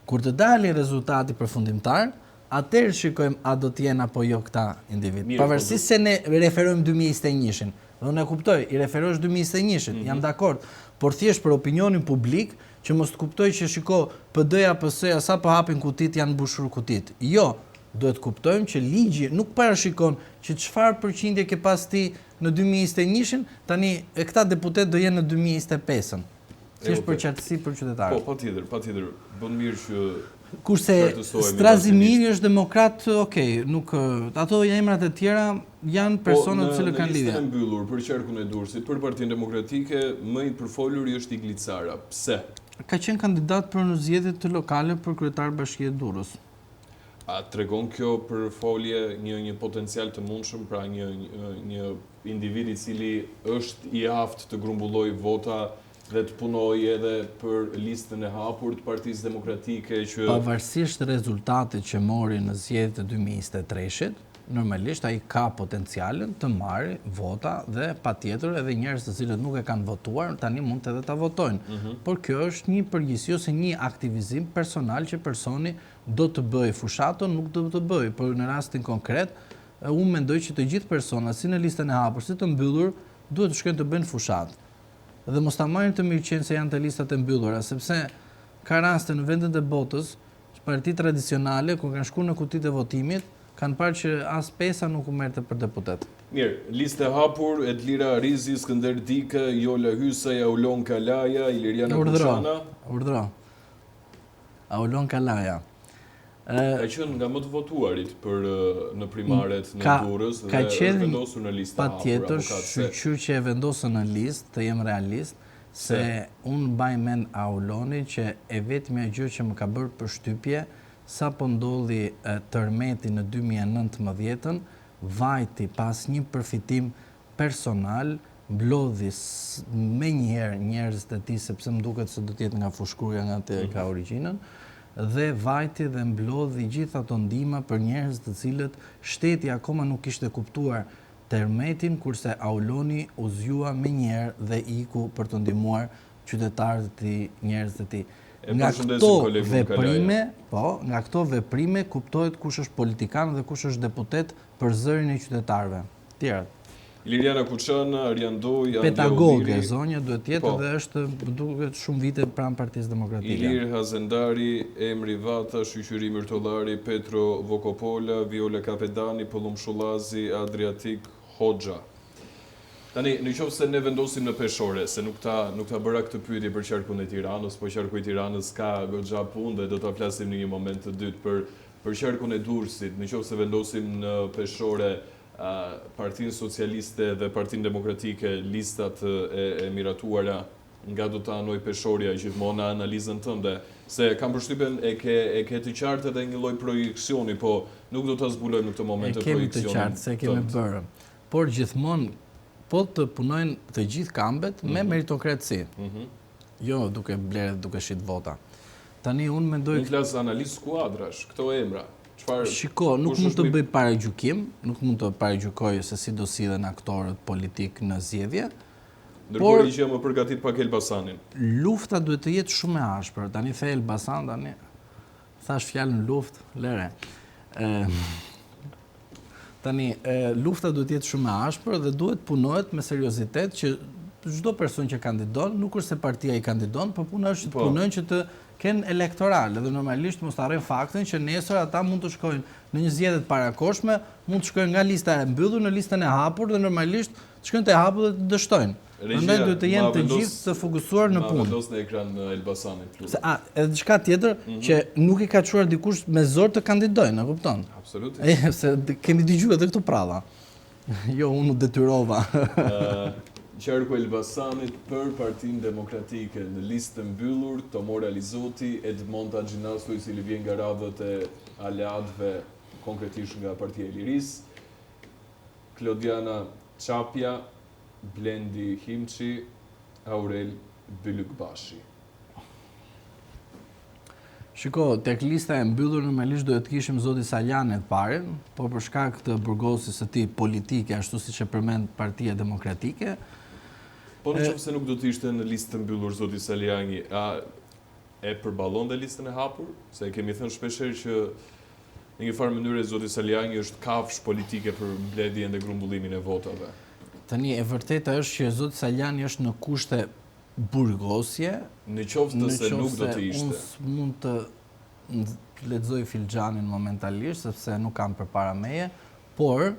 Kur të dalë rezultati përfundimtar, atëherë shikojmë a do të jenë apo jo këta individ. Pavarësisht se ne referojmë 2021-shin. Do ne kuptoj, i referosh 2021-shin, jam dakord, por thjesht për opinionin publik që mos të kuptoj që shiko PD-ja, PS-ja sa po hapin kutit janë mbushur kutit. Jo, duhet kuptojmë që ligji nuk parashikon që çfarë përqindje ke pas ti në 2021-shin, tani e këta deputet do jenë në 2025-ën. Thjesht për qartësi për qytetarët. Po, patjetër, bën mirë që kurse Strazimiri është demokrat, okej, nuk ato emrat e tjera janë persona të cilët kanë lidhje. Po, në listën e mbyllur për qarkun e Durrësit, për Partinë Demokratike, më i përfolur është Igli Cara. Pse? Ka qenë kandidat për në zgjedhjet të lokale për kryetar bashkie të Durrës. A tregon kjo për folje një potencial të mundshëm, pra një individ i cili është i aftë të grumbullojë vota dhe të punoj edhe për listën e hapur të Partisë Demokratike që... Pavarësisht rezultatit që mori në zgjedhjet e 2023-shit, normalisht ai ka potencialin të marrë vota dhe patjetër edhe njerëz të cilët nuk e kanë votuar tani mund edhe ta votojnë. Por kjo është një përgjegjësi ose një aktivizim personal që personi do të bëjë fushato, nuk do të bëjë, por në rastin konkret unë mendoj që të gjithë personat si në listën e hapur si të mbyllur duhet të shkojnë të bëjnë fushatë. Dhe mos ta marrin të mirëqenë se janë të listat e mbyllura, sepse ka raste në vendet e botës, parti tradicionale, kur kanë shkuar në kutitë e votimit, kanë parë që as pesa nuk u merrte për deputet. Mirë, listë e hapur, Edlira Arizi, Skënder Dika, Jola Hysa, Aulon Kalaja, Iliriana Kuçana. Urdhro. Aulon Kalaja. Ka qenë nga më të votuarit në primaret në Durrës dhe është vendosur në listë hapur. Patjetër, shqyr që e vendosën në listë, të jem realist, se unë mbaj mend Auloni që e vetmja gjë që më ka bërë përshtypje sa po ndodhi tërmeti në 2019-ën, vajti pas një përfitim personal, mblodhi me njëherë njerëz të tij sepse më duket se do të jetë nga fushkruja nga te ka origjinën, dhe vajti dhe mblodhi gjithë ato ndihma për njerëz të cilët shteti akoma nuk kishte kuptuar tërmetin, kurse Auloni u zgjua me njerë dhe iku për të ndihmuar qytetarët e tij, njerëzit e tij. Nga këto veprime kuptohet kush është politikan dhe kush është deputet për zërin e qytetarëve. Tjerat. Iliriana Kuçana, Arjan Doj, pedagoge, zonja duhet jetë dhe është duket shumë vite pranë Partisë Demokratike. Ilir Hazendari, Emri Vata, Shqyqyri Mirtollari, Petro Vokopola, Viola Kapedani, Pëllum Shullazi, Adriatik Hoxha. Tani, në qoftë se ne vendosim në peshore, se nuk ta bëra këtë pyetje për qarkun e Tiranës, po qarku i Tiranës ka goxha punë dhe do ta flasim në një moment të dytë për qarkun e Durrësit, në qoftë se vendosim në peshore Partinë Socialiste dhe Partinë Demokratike, listat e miratuara nga do të anoj peshorja gjithmonë në analizën tënde, se kam përshtypjen e ke të qartë edhe një lloj projeksioni, po nuk do ta zbulojmë në këtë moment të projeksionin. E kemi të qartë se kemi bërë, por gjithmonë po të punojnë të gjithë kambet me meritokratësi. Jo duke blerë, duke shit vota. Tani unë mendoj... Në klasë analizë skuadrash, këto emra. Shiko, nuk mund të bëj paragjykim, nuk mund të paragjykoj se si do sillen aktorët politik në zgjedhje. Ndërkohë që më përgatit pak Elbasanin. Lufta duhet të jetë shumë e ashpër. Tani the Elbasan, tani thash fjalën luftë, lere. Tani lufta duhet të jetë shumë e ashpër dhe duhet punohet me seriozitet që çdo person që kandidon, nuk është se partia i kandidon, por puna është të punojnë që të kenë elektoral dhe normalisht mos harrojnë faktin që nesër ata mund të shkojnë në një zgjedhje të parakohshme, mund të shkojnë nga lista e mbyllur në listën e hapur dhe normalisht të shkojnë te hapur dhe të dështojnë. Prandaj duhet të jenë të gjithë të fokusuar në punë. Ma vendos në ekran Elbasanit. Edhe diçka tjetër që nuk i ka çuar dikush me zor të kandidojnë, e kupton? Absolutisht. Se kemi dëgjuar edhe këto pralla. Jo, unë u detyrova. Qarku Elbasanit për Partinë Demokratike në listë mbyllur, Tomor Alizoti, Edmond Agjinasu i cili vjen nga radhët e aleatëve, konkretisht nga Partia e Lirisë, Klodiana Çapja, Blendi Himçi, Aurel Bylykbashi. Shiko, tek lista e mbyllur normalisht duhet të kishim zoti Saljanin pare, por për shkak të burgosjes së tij politike, ashtu siç e përmend Partia Demokratike. Po nëse nuk do të ishte në listë të mbyllur zoti Saljani, a e përballon dhe listën e hapur? Se kemi thënë shpeshherë që në një farë mënyrë zoti Saljani është kafshë politike për mbledhjen dhe grumbullimin e votave. Tani e vërteta është që zoti Saljani është në kushte burgosje. Në qoftë se nuk do të ishte. Unë mund të lexoj filxhanin momentalisht sepse nuk kam përpara meje, por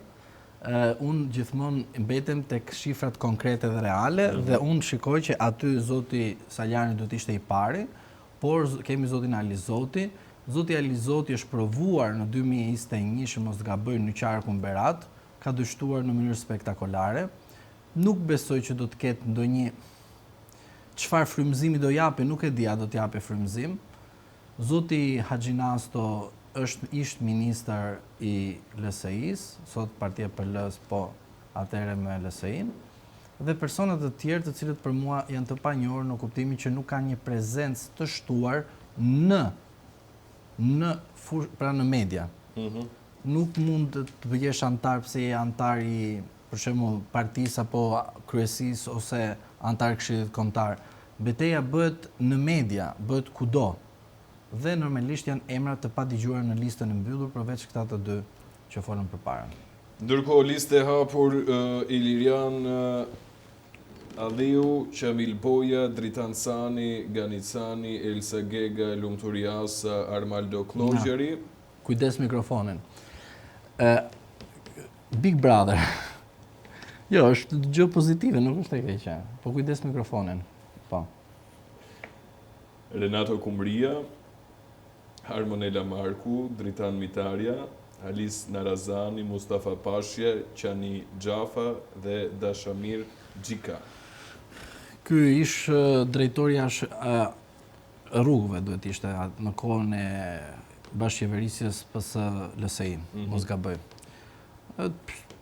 unë gjithmonë mbetem tek shifrat konkrete dhe reale dhe unë shikoj që aty zoti Saljani duhet ishte i pari, por kemi zotin Alizoti. Zoti Alizoti është provuar në 2021, që mos gaboj, në qarkun Berat, ka dështuar në mënyrë spektakolare. Nuk besoj që do të ketë ndonjë çfarë frymëzimi do japi, nuk e di, a do të japi frymëzim. Zoti Haxhinasto është ish ministër i LSI-s, sot Partia PL-s, po atëherë me LSI-n, dhe personat të tjerë të cilët për mua janë të panjohur në kuptimin që nuk kanë një prezencë të shtuar pra në media. Nuk mund të bëjesh antar pse je antar i, për shembull, partisë apo kryesisë ose antar këshillit kombëtar. Betejë bëhet në media, bëhet kudo. Dhe normalisht janë emra të padëgjuar në listën e mbyllur përveç këta të dy që folën përpara. Ndërkohë listë e hapur Ilirian Adhiu, Qamil Boja, Dritan Sani, Ganicani, Elsa Gega, Lumturiasa, Armaldo Klogjeri. Kujdes mikrofonin. Big Brother. Jo, është gjë pozitive, nuk është e keqe. Po kujdes mikrofonin. Po. Renato Kumria, Harmonella Marku, Dritan Mitarja, Halis Narazani, Mustafa Pashje, Qani Gjafa dhe Dashamir Gjika. Ky ish drejtori rrugëve duhet ishte në kohën e bashkëqeverisjes PS LSI, mos gaboj.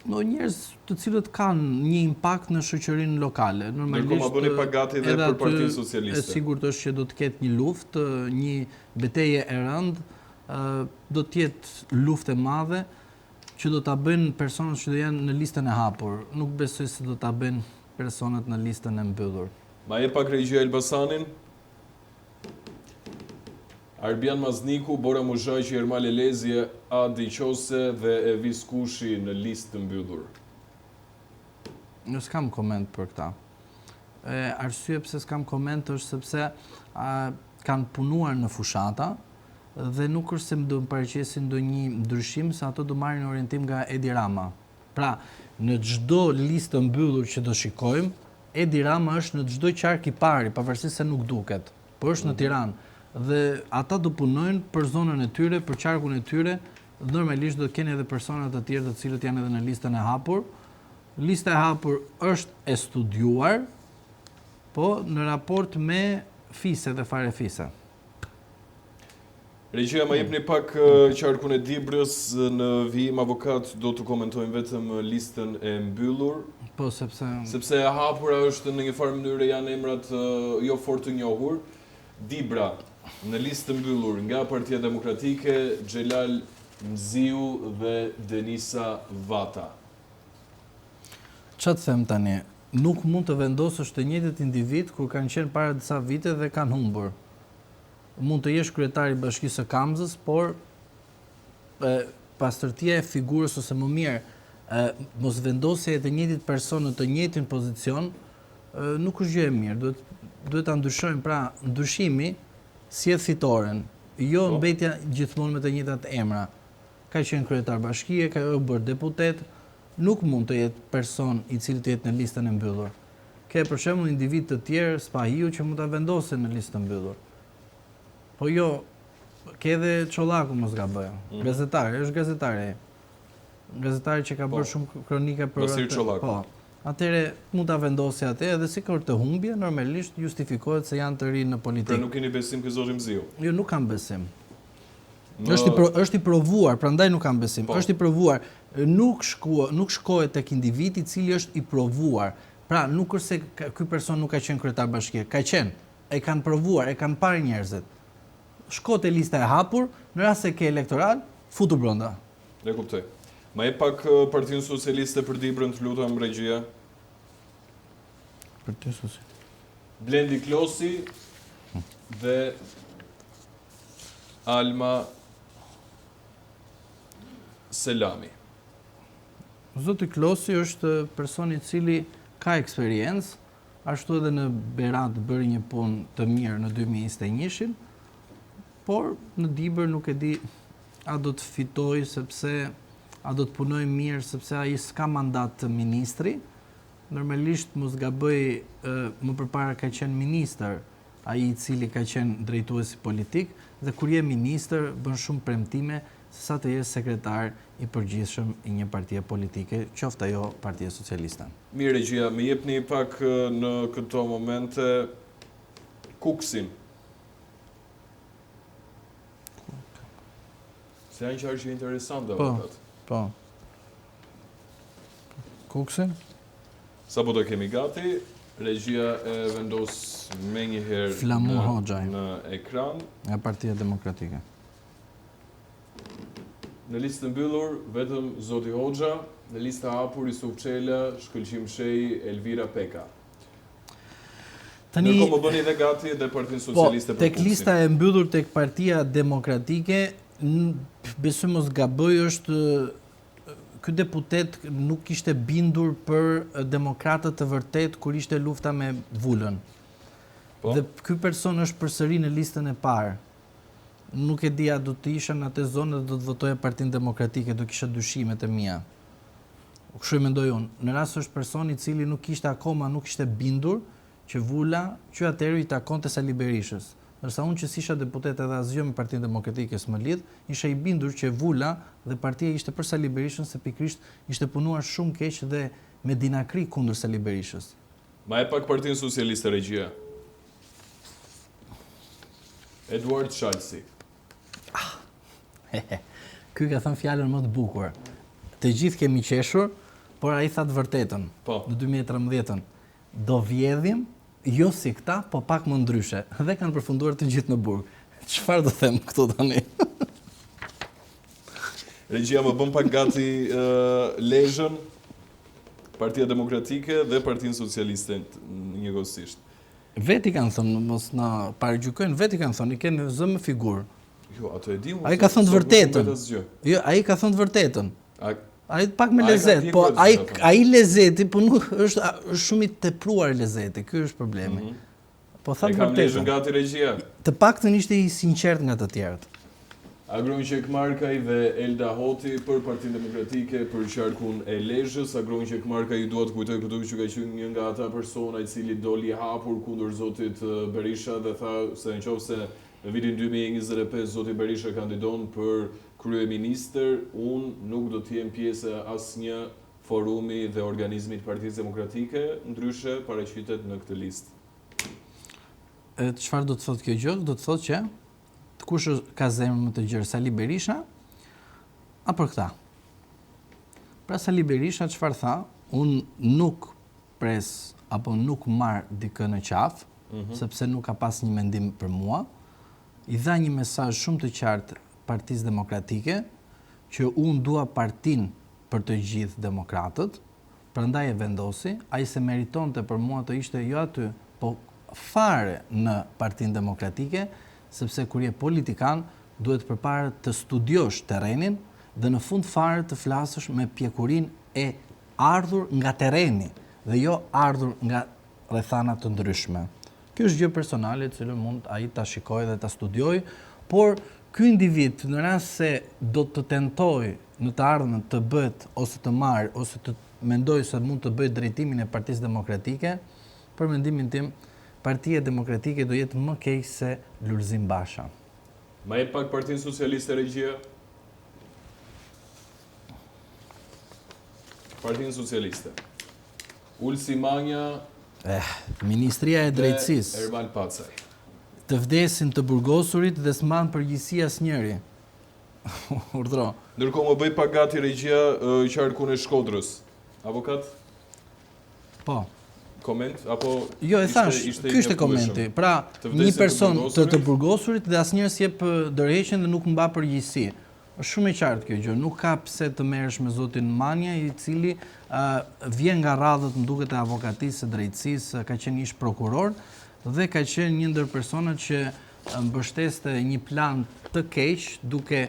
Në njerëz të cilët kanë një impakt në shoqërinë lokale. Normalisht bëni pagati dhe për Partinë Socialiste. E sigurt është që do të ketë një luftë, një betejë e rëndë, do të jetë luftë e madhe që do ta bëjnë personat që do janë në listën e hapur. Nuk besoj se do ta bëjnë personat në listën e mbyllur. Ma e pak regjia Elbasanin? Arbian Mazniku, Bora Muzhaqi, Ermal Elezje, Adi Qose dhe Evis Kushi në listë të mbyllur. Nuk s'kam koment për këta. Arsye pse s'kam koment është sepse kanë punuar në fushata dhe nuk është se më do më paraqesin ndonjë ndryshim, se ato do marrin orientim nga Edi Rama. Pra, në çdo listë të mbyllur që do shikojmë, Edi Rama është në çdo qark i pari, pavarësisht se nuk duket, por është në Tiranë. Dhe ata do punojnë për zonën e tyre, për qarkun e tyre, normalisht do të kenë edhe persona të tjerë të cilët janë edhe në listën e hapur. Lista e hapur është e studiuar, po në raport me fise dhe fare fise. Regjia, ma jepni pak qarkun e Dibrës, në vijim avokat do të komentojmë vetëm listën e mbyllur. Po, sepse e hapura është në një farë mënyrë janë emrat jo fort të njohur. Dibra, në listë të mbyllur nga Partia Demokratike, Xhelal Mziu dhe Denisa Vata. Ç'a të them tani? Nuk mund të vendosësh të njëjtit individ kur kanë qenë para disa vite dhe kanë humbur. Mund të jesh kryetari i Bashkisë së Kamzës, por pastërtia e figurës ose më mirë mos vendosja e të njëjtit person në të njëjtin pozicion nuk është gjë e mirë. Duhet ta ndryshojmë, pra ndryshimi sjell fitoren, jo mbetja gjithmonë me të njëjtat emra. Ka qenë kryetar bashkie, ka bërë deputet, nuk mund të jetë person i cili të jetë në listën e mbyllur. Ke për shembull individ të tjerë spahiu që mund ta vendosin në listë të mbyllur. Po jo, ke edhe Çollaku mos gaboj. Gazetar, është gazetare. Gazetari që ka bërë shumë kronika për Basir Çollaku. Po. Atëre mund ta vendosi atë edhe sikur të humbje, normalisht justifikohet se janë të rinë në politikë. Pra nuk keni besim ke zoti Mziu. Jo, nuk kam besim. Është i provuar, prandaj nuk kam besim. Është i provuar. Nuk shkohet tek individi i cili është i provuar. Pra, nuk është se ky person nuk ka qenë kryetar bashkie, ka qenë. E kanë provuar, e kanë parë njerëzit. Shko te lista e hapur, në rast se ke elektoral, futu brenda. Ne kuptoj. Ma e pak Partinë Socialiste për Dibrën, të lutem regjia. Partinë Socialiste. Blendi Klosi dhe Alma Selami. Zoti Klosi është person i cili ka eksperiencë, ashtu edhe në Berat bëri një punë të mirë në 2021-shin, por në Dibër nuk e di a do të fitoj sepse a do të punoj mirë sepse ai s'ka mandat të ministri. Normalisht mos gaboj, më përpara ka qenë ministër, ai i cili ka qenë drejtuesi politik dhe kur je ministër bën shumë premtime se sa të jesh sekretar i përgjithshëm i një partie politike, qoftë ajo Partia Socialiste. Mirë regjia, më jepni pak në këto momente Kuksin. Se janë qarë që interesante, avokat. Po. Kuksin? Sa po të kemi gati, regjia e vendos me njëherë Flamur Hoxhaj në ekran. Nga Partia Demokratike. Në listë mbyllur, vetëm Zoti Hoxha, në listë hapur Isuf Çela, Shkëlqim Shej, Elvira Peka. Ndërkohë më bëni dhe gati dhe Partinë Socialiste për tek lista e mbyllur tek Partia Demokratike, besoj mos gaboj, është ky deputet nuk ishte bindur për demokratët të vërtet kur ishte lufta me Vulën. Dhe ky person është përsëri në listën e parë. Nuk e di a do të isha në atë zonë dhe do të votoja Partinë Demokratike, do kisha dyshimet e mia. Kështu mendoj unë. Në rast është person i cili nuk ishte bindur që Vula që atëherë i takonte Sali Berishës. Ndërsa unë që isha deputet edhe asgjë me Partinë Demokratike s'më lidh, isha i bindur që Vula dhe partia ishte për Sali Berishën se pikërisht ishte punuar shumë keq dhe me dinakri kundër Sali Berishës. Ma e pak Partinë Socialiste regjia. Eduard Shalsi. Ky ka thënë fjalën më të bukur. Të gjithë kemi qeshur, por ai tha të vërtetën. Në 2013-ën do vjedhim, jo si këta, po pak më ndryshe. Dhe kanë përfunduar të gjithë në burg. Çfarë do them këtu tani? Regjia më bën pak gati Lezhën, Partia Demokratike dhe Partinë Socialiste njëkohësisht. Veti kanë thënë, mos na paragjykojnë, veti kanë thënë, i kanë zë me figurë. Jo, ato e di. Ai ka thënë të vërtetën. Jo, ai ka thënë të vërtetën. Ai pak me lezet, po ai lezeti, po nuk është shumë i tepruar lezeti, ky është problemi. Po tha vërtetën. E kam Lezhën gati regjia. Të paktën ishte i sinqert nga të tjerët. Agronqek Markaj dhe Elda Hoti për Partinë Demokratike për qarkun e Lezhës. Agronqek Markaj dua të kujtoj këtu që ka qenë një nga ata persona i cili doli hapur kundër zotit Berisha dhe tha se nëse në vitin 2025 zoti Berisha kandidon për kryeministër, unë nuk do të jem pjesë asnjë forumi dhe organizmi të Partisë Demokratike, ndryshe paraqitet në këtë listë. Çfarë do të thotë kjo gjë? Do të thotë që kush ka zemrën më të gjerë, Sali Berisha apo këta? Pra Sali Berisha çfarë tha? Unë nuk pres apo nuk marr dikë në qafë, sepse nuk ka pas një mendim për mua. I dha një mesazh shumë të qartë Partisë Demokratike që unë dua partinë për të gjithë demokratët, prandaj e vendosi, ai se meritonte për mua të ishte jo aty, po fare në Partinë Demokratike, sepse kur je politikan duhet përpara të studiosh terrenin dhe në fund fare të flasësh me pjekurinë e ardhur nga terreni dhe jo ardhur nga rrethana të ndryshme. Kjo është gjë personale, e cilën mund ai ta shikojë dhe ta studiojë, por ky individ në rast se do të tentojë në të ardhmen të bëhet ose të marrë ose të mendojë se mund të bëjë drejtimin e Partisë Demokratike, për mendimin tim, Partia Demokratike do jetë më keq se Lulzim Basha. Ma e pak Partinë Socialiste Regjia? Partinë Socialiste. Ulsi Manja Ministria e Drejtësisë. Ermal Pacaj. Të vdesin të burgosurit dhe s'man përgjithësi asnjëri. Urdhro. Ndërkohë më bëj pak gati Regjia qarkun e Shkodrës. Avokat? Po. Koment? Apo Jo, e thash, ky ishte komenti. Pra, një person të burgosurit dhe asnjëri s'jep dorëheqjen dhe nuk mba përgjegjësi. Është shumë e qartë kjo gjë, nuk ka pse të merresh me zotin Manja, i cili vjen nga radhët më duket e avokatisë së drejtësisë, ka qenë ish prokuror dhe ka qenë një ndër personat që mbështeste një plan të keq duke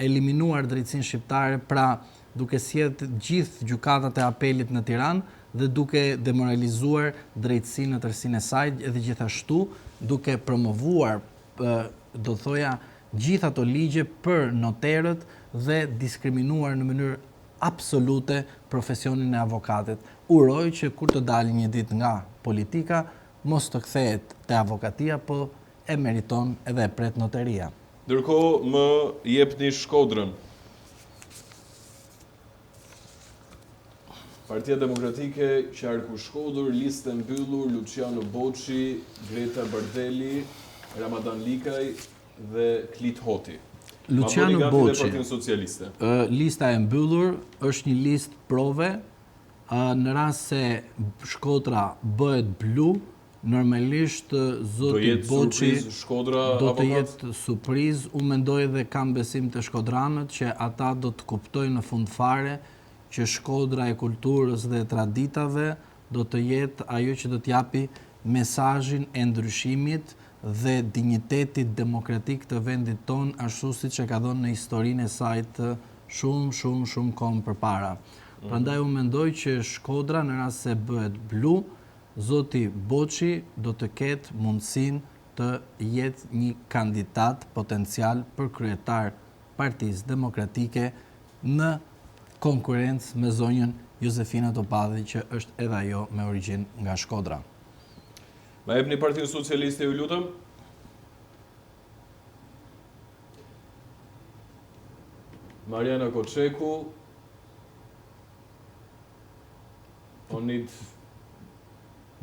eliminuar drejtësinë shqiptare, pra duke sjellë gjithë gjykatat e apelit në Tiranë dhe duke demoralizuar drejtësinë në tërësinë e saj dhe gjithashtu duke promovuar, do thoja, gjithë ato ligje për noterët dhe diskriminuar në mënyrë absolute profesionin e avokatit. Uroj që kur të dalë një ditë nga politika, mos të kthehet te avokatia, po e meriton edhe e pret noteria. Ndërkohë më jepni Shkodrën. Partia Demokratike, qarku Shkodër, listë mbyllur, Luciano Boçi, Greta Bardeli, Ramadan Likaj dhe Klit Hoti. Luciano Boçi, Partinë Socialiste. Lista e mbyllur është një listë prove. Në rast se Shkodra bëhet blu, normalisht zoti Boçi do të jetë surprizë. Unë mendoj dhe kam besim të shkodranët që ata do të kuptojnë në fund fare që Shkodra e kulturës dhe traditave do të jetë ajo që do t'japi mesazhin e ndryshimit dhe dinjitetit demokratik të vendit ton, ashtu siç e ka dhënë në historinë e saj të shumë kohë përpara. Prandaj unë mendoj që Shkodra në rast se bëhet blu, zoti Boçi do të ketë mundësinë të jetë një kandidat potencial për kryetar Partisë Demokratike në konkurrencë me zonjën Josefina Topalli, që është edhe ajo me origjinë nga Shkodra. Ma jepni Partinë Socialiste, ju lutem. Mariana Koçeku, Onid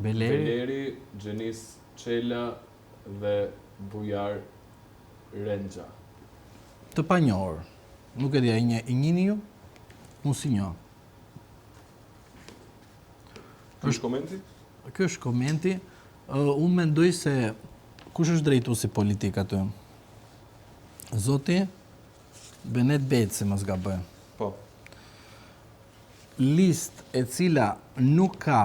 Beleri, Gjenis Qela dhe Bujar Renxha. Të panjohur. Nuk e dia, i njihni ju? Unë si njoh. Ky është komenti? Ky është komenti. Unë mendoj se kush është drejtuesi politik aty? Zoti Benet Beci, mos gaboj. Po. Listë e cila nuk ka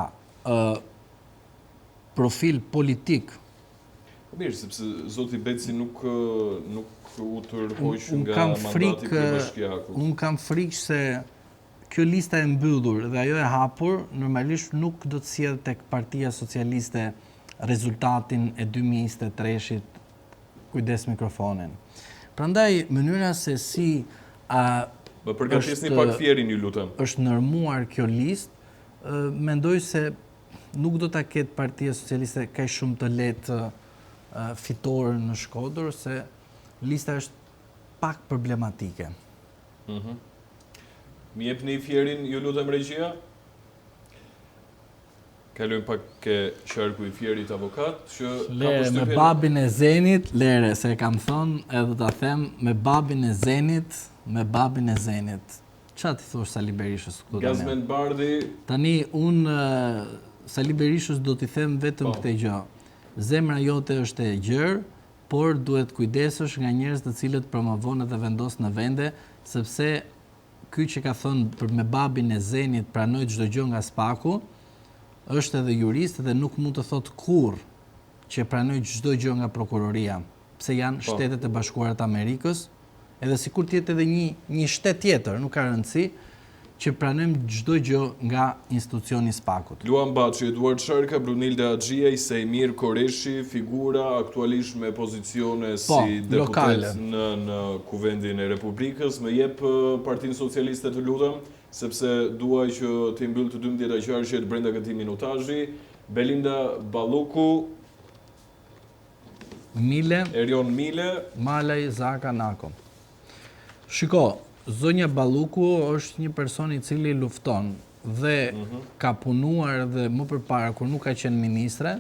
profil politik. Mirë, sepse zoti Beci nuk u tërhoq nga mandati kryebashkiaku. Unë kam frikë se kjo lista e mbyllur dhe ajo e hapur normalisht nuk do të sjellë tek Partia Socialiste rezultatin e 2023-shit. Kujdes mikrofonin. Prandaj mënyra se si më përgatisni pak fjerin, ju lutem. Është normuar kjo listë, mendoj se nuk do ta ketë Partia Socialiste kaq shumë të lehtë fitore në Shkodër, se lista është pak problematike. Mi jepni fjerin, ju lutem Regjia. Kalojmë pak ke qarku i fjerit avokat, që lere, me babin e Zenit, lere, se kam thonë, edhe ta them, me babin e Zenit, Qa ti thosh Sali Berishës? Gazmend Bardhi. Tani, unë Sali Berishës do t'i them vetëm këtë gjë. Zemra jote është e gjerë, por duhet kujdesësh nga njerëz të cilët promovon dhe vendos në vende, sepse ky që ka thënë për me babin e Zenit pranoj çdo gjë nga spaku, është edhe jurist dhe nuk mund të thotë kurrë që pranoj çdo gjë nga prokuroria, pse janë Shtetet e Bashkuara të Amerikës, edhe sikur të jetë edhe një shtet tjetër, nuk ka rëndësi, që pranojmë çdo gjë nga institucioni i SPAK-ut. Luan Baçi, Eduard Sharka, Brunilda Axhia, Sejmir Koreshi, figura aktualisht me pozicione si deputet në Kuvendin e Republikës. Më jep Partinë Socialiste të lutem, sepse duaj që të mbyll të 12 qarqet brenda këtij minutazhi. Belinda Balluku, Mile, Erion Mile, Malaj Zaka Nako. Shiko, zonja Balluku është një person i cili lufton dhe ka punuar dhe më përpara kur nuk ka qenë ministre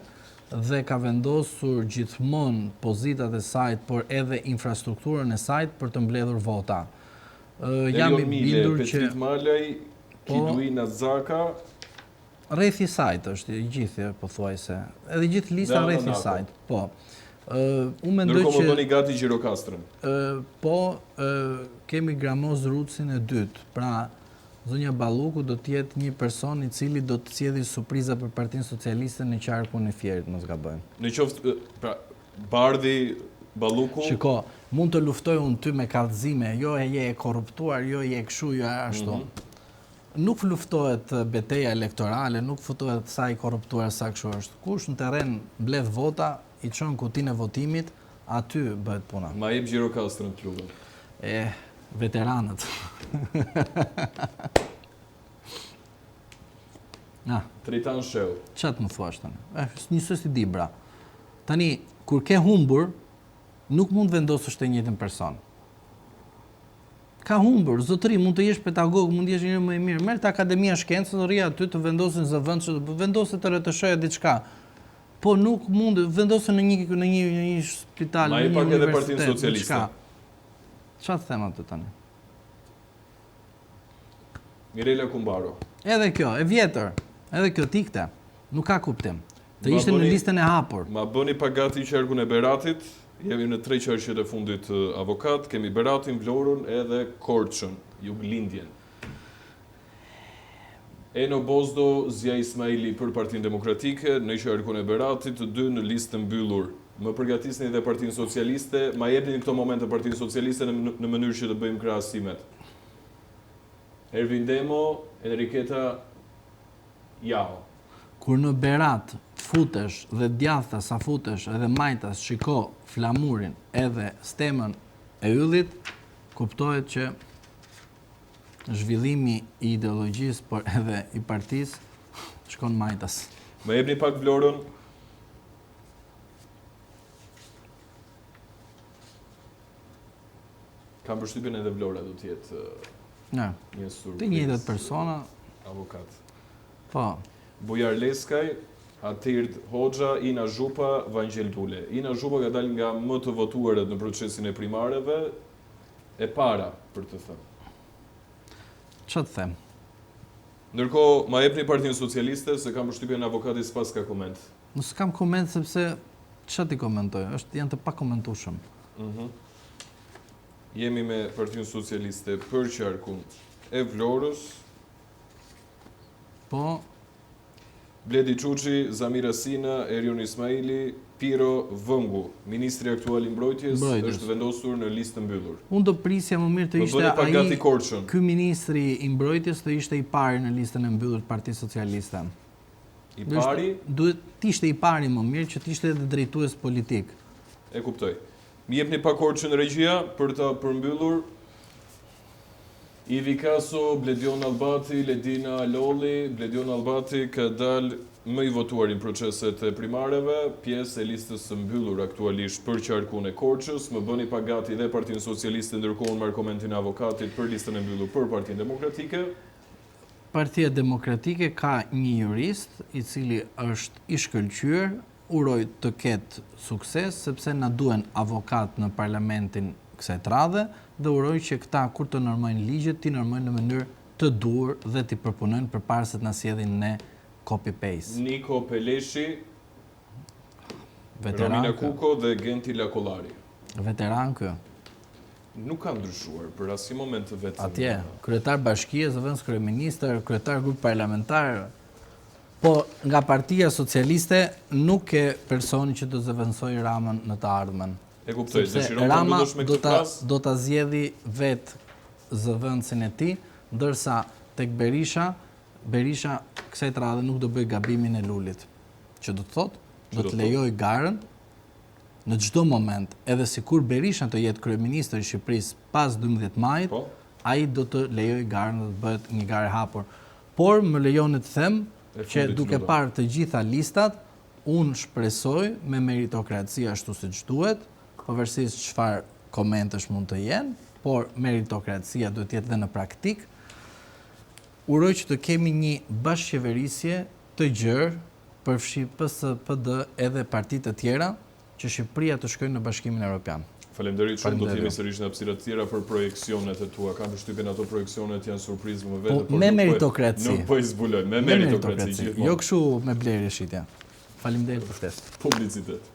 dhe ka vendosur gjithmonë pozitat e saj, por edhe infrastrukturën e saj për të mbledhur vota. Jam i bindur që Petrit Malaj, Kiduina Zaka, rreth i sajt është i gjithë pothuajse. Edhe gjithë lista rreth i sajt. Po. Unë mendoj ndërkohë që më bëni gati Gjirokastrën. po kemi Gramoz Rucin e dytë. Pra zonja Balluku do të jetë një person i cili do të sjellë surpriza për Partinë Socialiste në qarkun e Fierit, mos gabojmë. Në qoftë, pra, Bardhi, Balluku, Shiko, mund të luftoj unë ty me kallëzime, jo e je e korruptuar, jo je e kështu, jo e ashtu. Nuk luftohet betejë elektorale, nuk luftohet sa i korruptuar sa kështu është. Kush në terren mbledh vota, i çon kutinë e votimit, aty bëhet puna. ma jep Gjirokastrën të lutem. Veteranët. Tritan Sheu. Çat më thuash tani? Njësoj si di bra. Tani, kur ke humbur, nuk mund vendosësh të njëjtin person. Ka humbur, zotëri, mund të jesh pedagog, mund të jesh një më i mirë. Merr të Akademia e Shkencës, do rri aty të vendosin zëvendësh, vendoset të RTS-ja diçka. Po nuk mund vendosen në një spital, Ma në i një pak edhe universitet. Partinë Socialiste. diçka. Çfarë them aty tani? Mirela Kumbaro. Edhe kjo, e vjetër. Edhe kjo tikte. Nuk ka kuptim. Të Ma ishte në bëni- listën e hapur. Ma bëni pak gati qarkun e Beratit. Jemi në 3 qarqet e fundit avokat. Kemi Beratin, Vlorën edhe Korçën, Juglindjen. Eno Bozdo, Zja Ismaili për Partinë Demokratike, në qarkun e Beratit, të dy në listë mbyllur. Më përgatisni dhe Partinë Socialiste, ma jepni në këto momente Partinë Socialiste në mënyrë që të bëjmë krahasimet. Ervin Demo, Enriketa Jao. Kur në Berat futesh dhe djathta sa futesh edhe majtas shiko flamurin edhe stemën e yllit, kuptohet që zhvillimi i ideologjisë, por edhe i partisë, shkon majtas. Më jepni pak Vlorën. Kam përshtypjen edhe Vlora do të jetë Ja, një surprizë. të njëjtat persona, Avokat. po. Bujar Leskaj, Atird Hoxha, Ina Zhupa, Vangjel Dule. Ina Zhupa ka dalë nga më të votuarët në procesin e primareve, e para, për të thënë. Ç'të them? Ndërkohë, ma jepni Partinë Socialiste, se kam përshtypjen avokati s'pas ka koment. Mos kam koment sepse ç'a ti komentoj, janë të pakomentueshëm. Jemi me Partinë Socialiste për qarkun e Vlorës, Po, Bledi Çuçi, Zamira Sina, Erion Ismaili, Piro Vëngu, ministri aktual i mbrojtjes, është vendosur në listë mbyllur. unë do prisja më mirë të Më ishte bëni pak gati Korçën. ky ministri i mbrojtjes të ishte i pari në listën e mbyllur të Partisë Socialiste. I pari, Duhet të ishte i pari më mirë që të ishte edhe drejtues politik. e kuptoj. Mi jepni pak Korçën regjia për ta përmbyllur. Ivi Kaso, Bledion Albati, Ledina Lolli. Bledion Albati ka dalë më i votuar në proceset e primareve, pjesë e listës së mbyllur aktualisht për qarkun e Korçës. Më bëni pak gati dhe Partinë Socialiste, ndërkohë unë marr komentin e avokatit për listën e mbyllur për Partinë Demokratike. Partia Demokratike ka një jurist i cili është i shkëlqyer, uroj të ketë sukses sepse na duhen avokat në parlamentin kësaj radhe dhe uroj që këta kur të normojnë ligjet, ti normojnë në mënyrë të dur dhe t'i përpunojnë përpara se të na sjellin ne copy-paste. Niko Peleshi, Veteran Romina kë. Kuko dhe Genti Lakollari. Veteran kë. Nuk ka ndryshuar për asnjë moment të vetë. Atje, kryetar bashkie, zëvendës kryeministër, kryetar grup parlamentar. Po nga Partia Socialiste nuk ke personi që të zëvendësoj Ramën në të ardhmen. E kuptoj, Sepse dëshiron të Rama mbyllosh me këtë flas? do ta zgjedhë vetë zëvendësin e tij, ndërsa tek Berisha kësaj të radhe nuk do bëj gabimin e Lulit, që do të thotë, do të lejoj garën në çdo moment, edhe sikur Berisha të jetë kryeministër i Shqipërisë pas 12 majit, ai do të lejoj garën dhe të bëhet një garë e hapur. Por më lejoni të them që duke parë të gjitha listat, unë shpresoj me meritokraci ashtu siç duhet, pavarësisht çfarë komentesh mund të jenë, por meritokracia duhet të jetë dhe në praktik. Uroj që të kemi një bashkëqeverisje të gjerë, përfshi PS, PD edhe partitë të tjera, që Shqipëria të shkojë në Bashkimin Evropian. Faleminderit shumë, do të jemi sërish në hapësira të tjera për projekcionet e tua. Kam përshtypjen ato projekcionet janë surprizë më vetë, por me meritokraci. Nuk po i zbuloj, me meritokraci gjithmonë. Jo kështu me blerje shitja. Faleminderit për ftesë. Publicitet.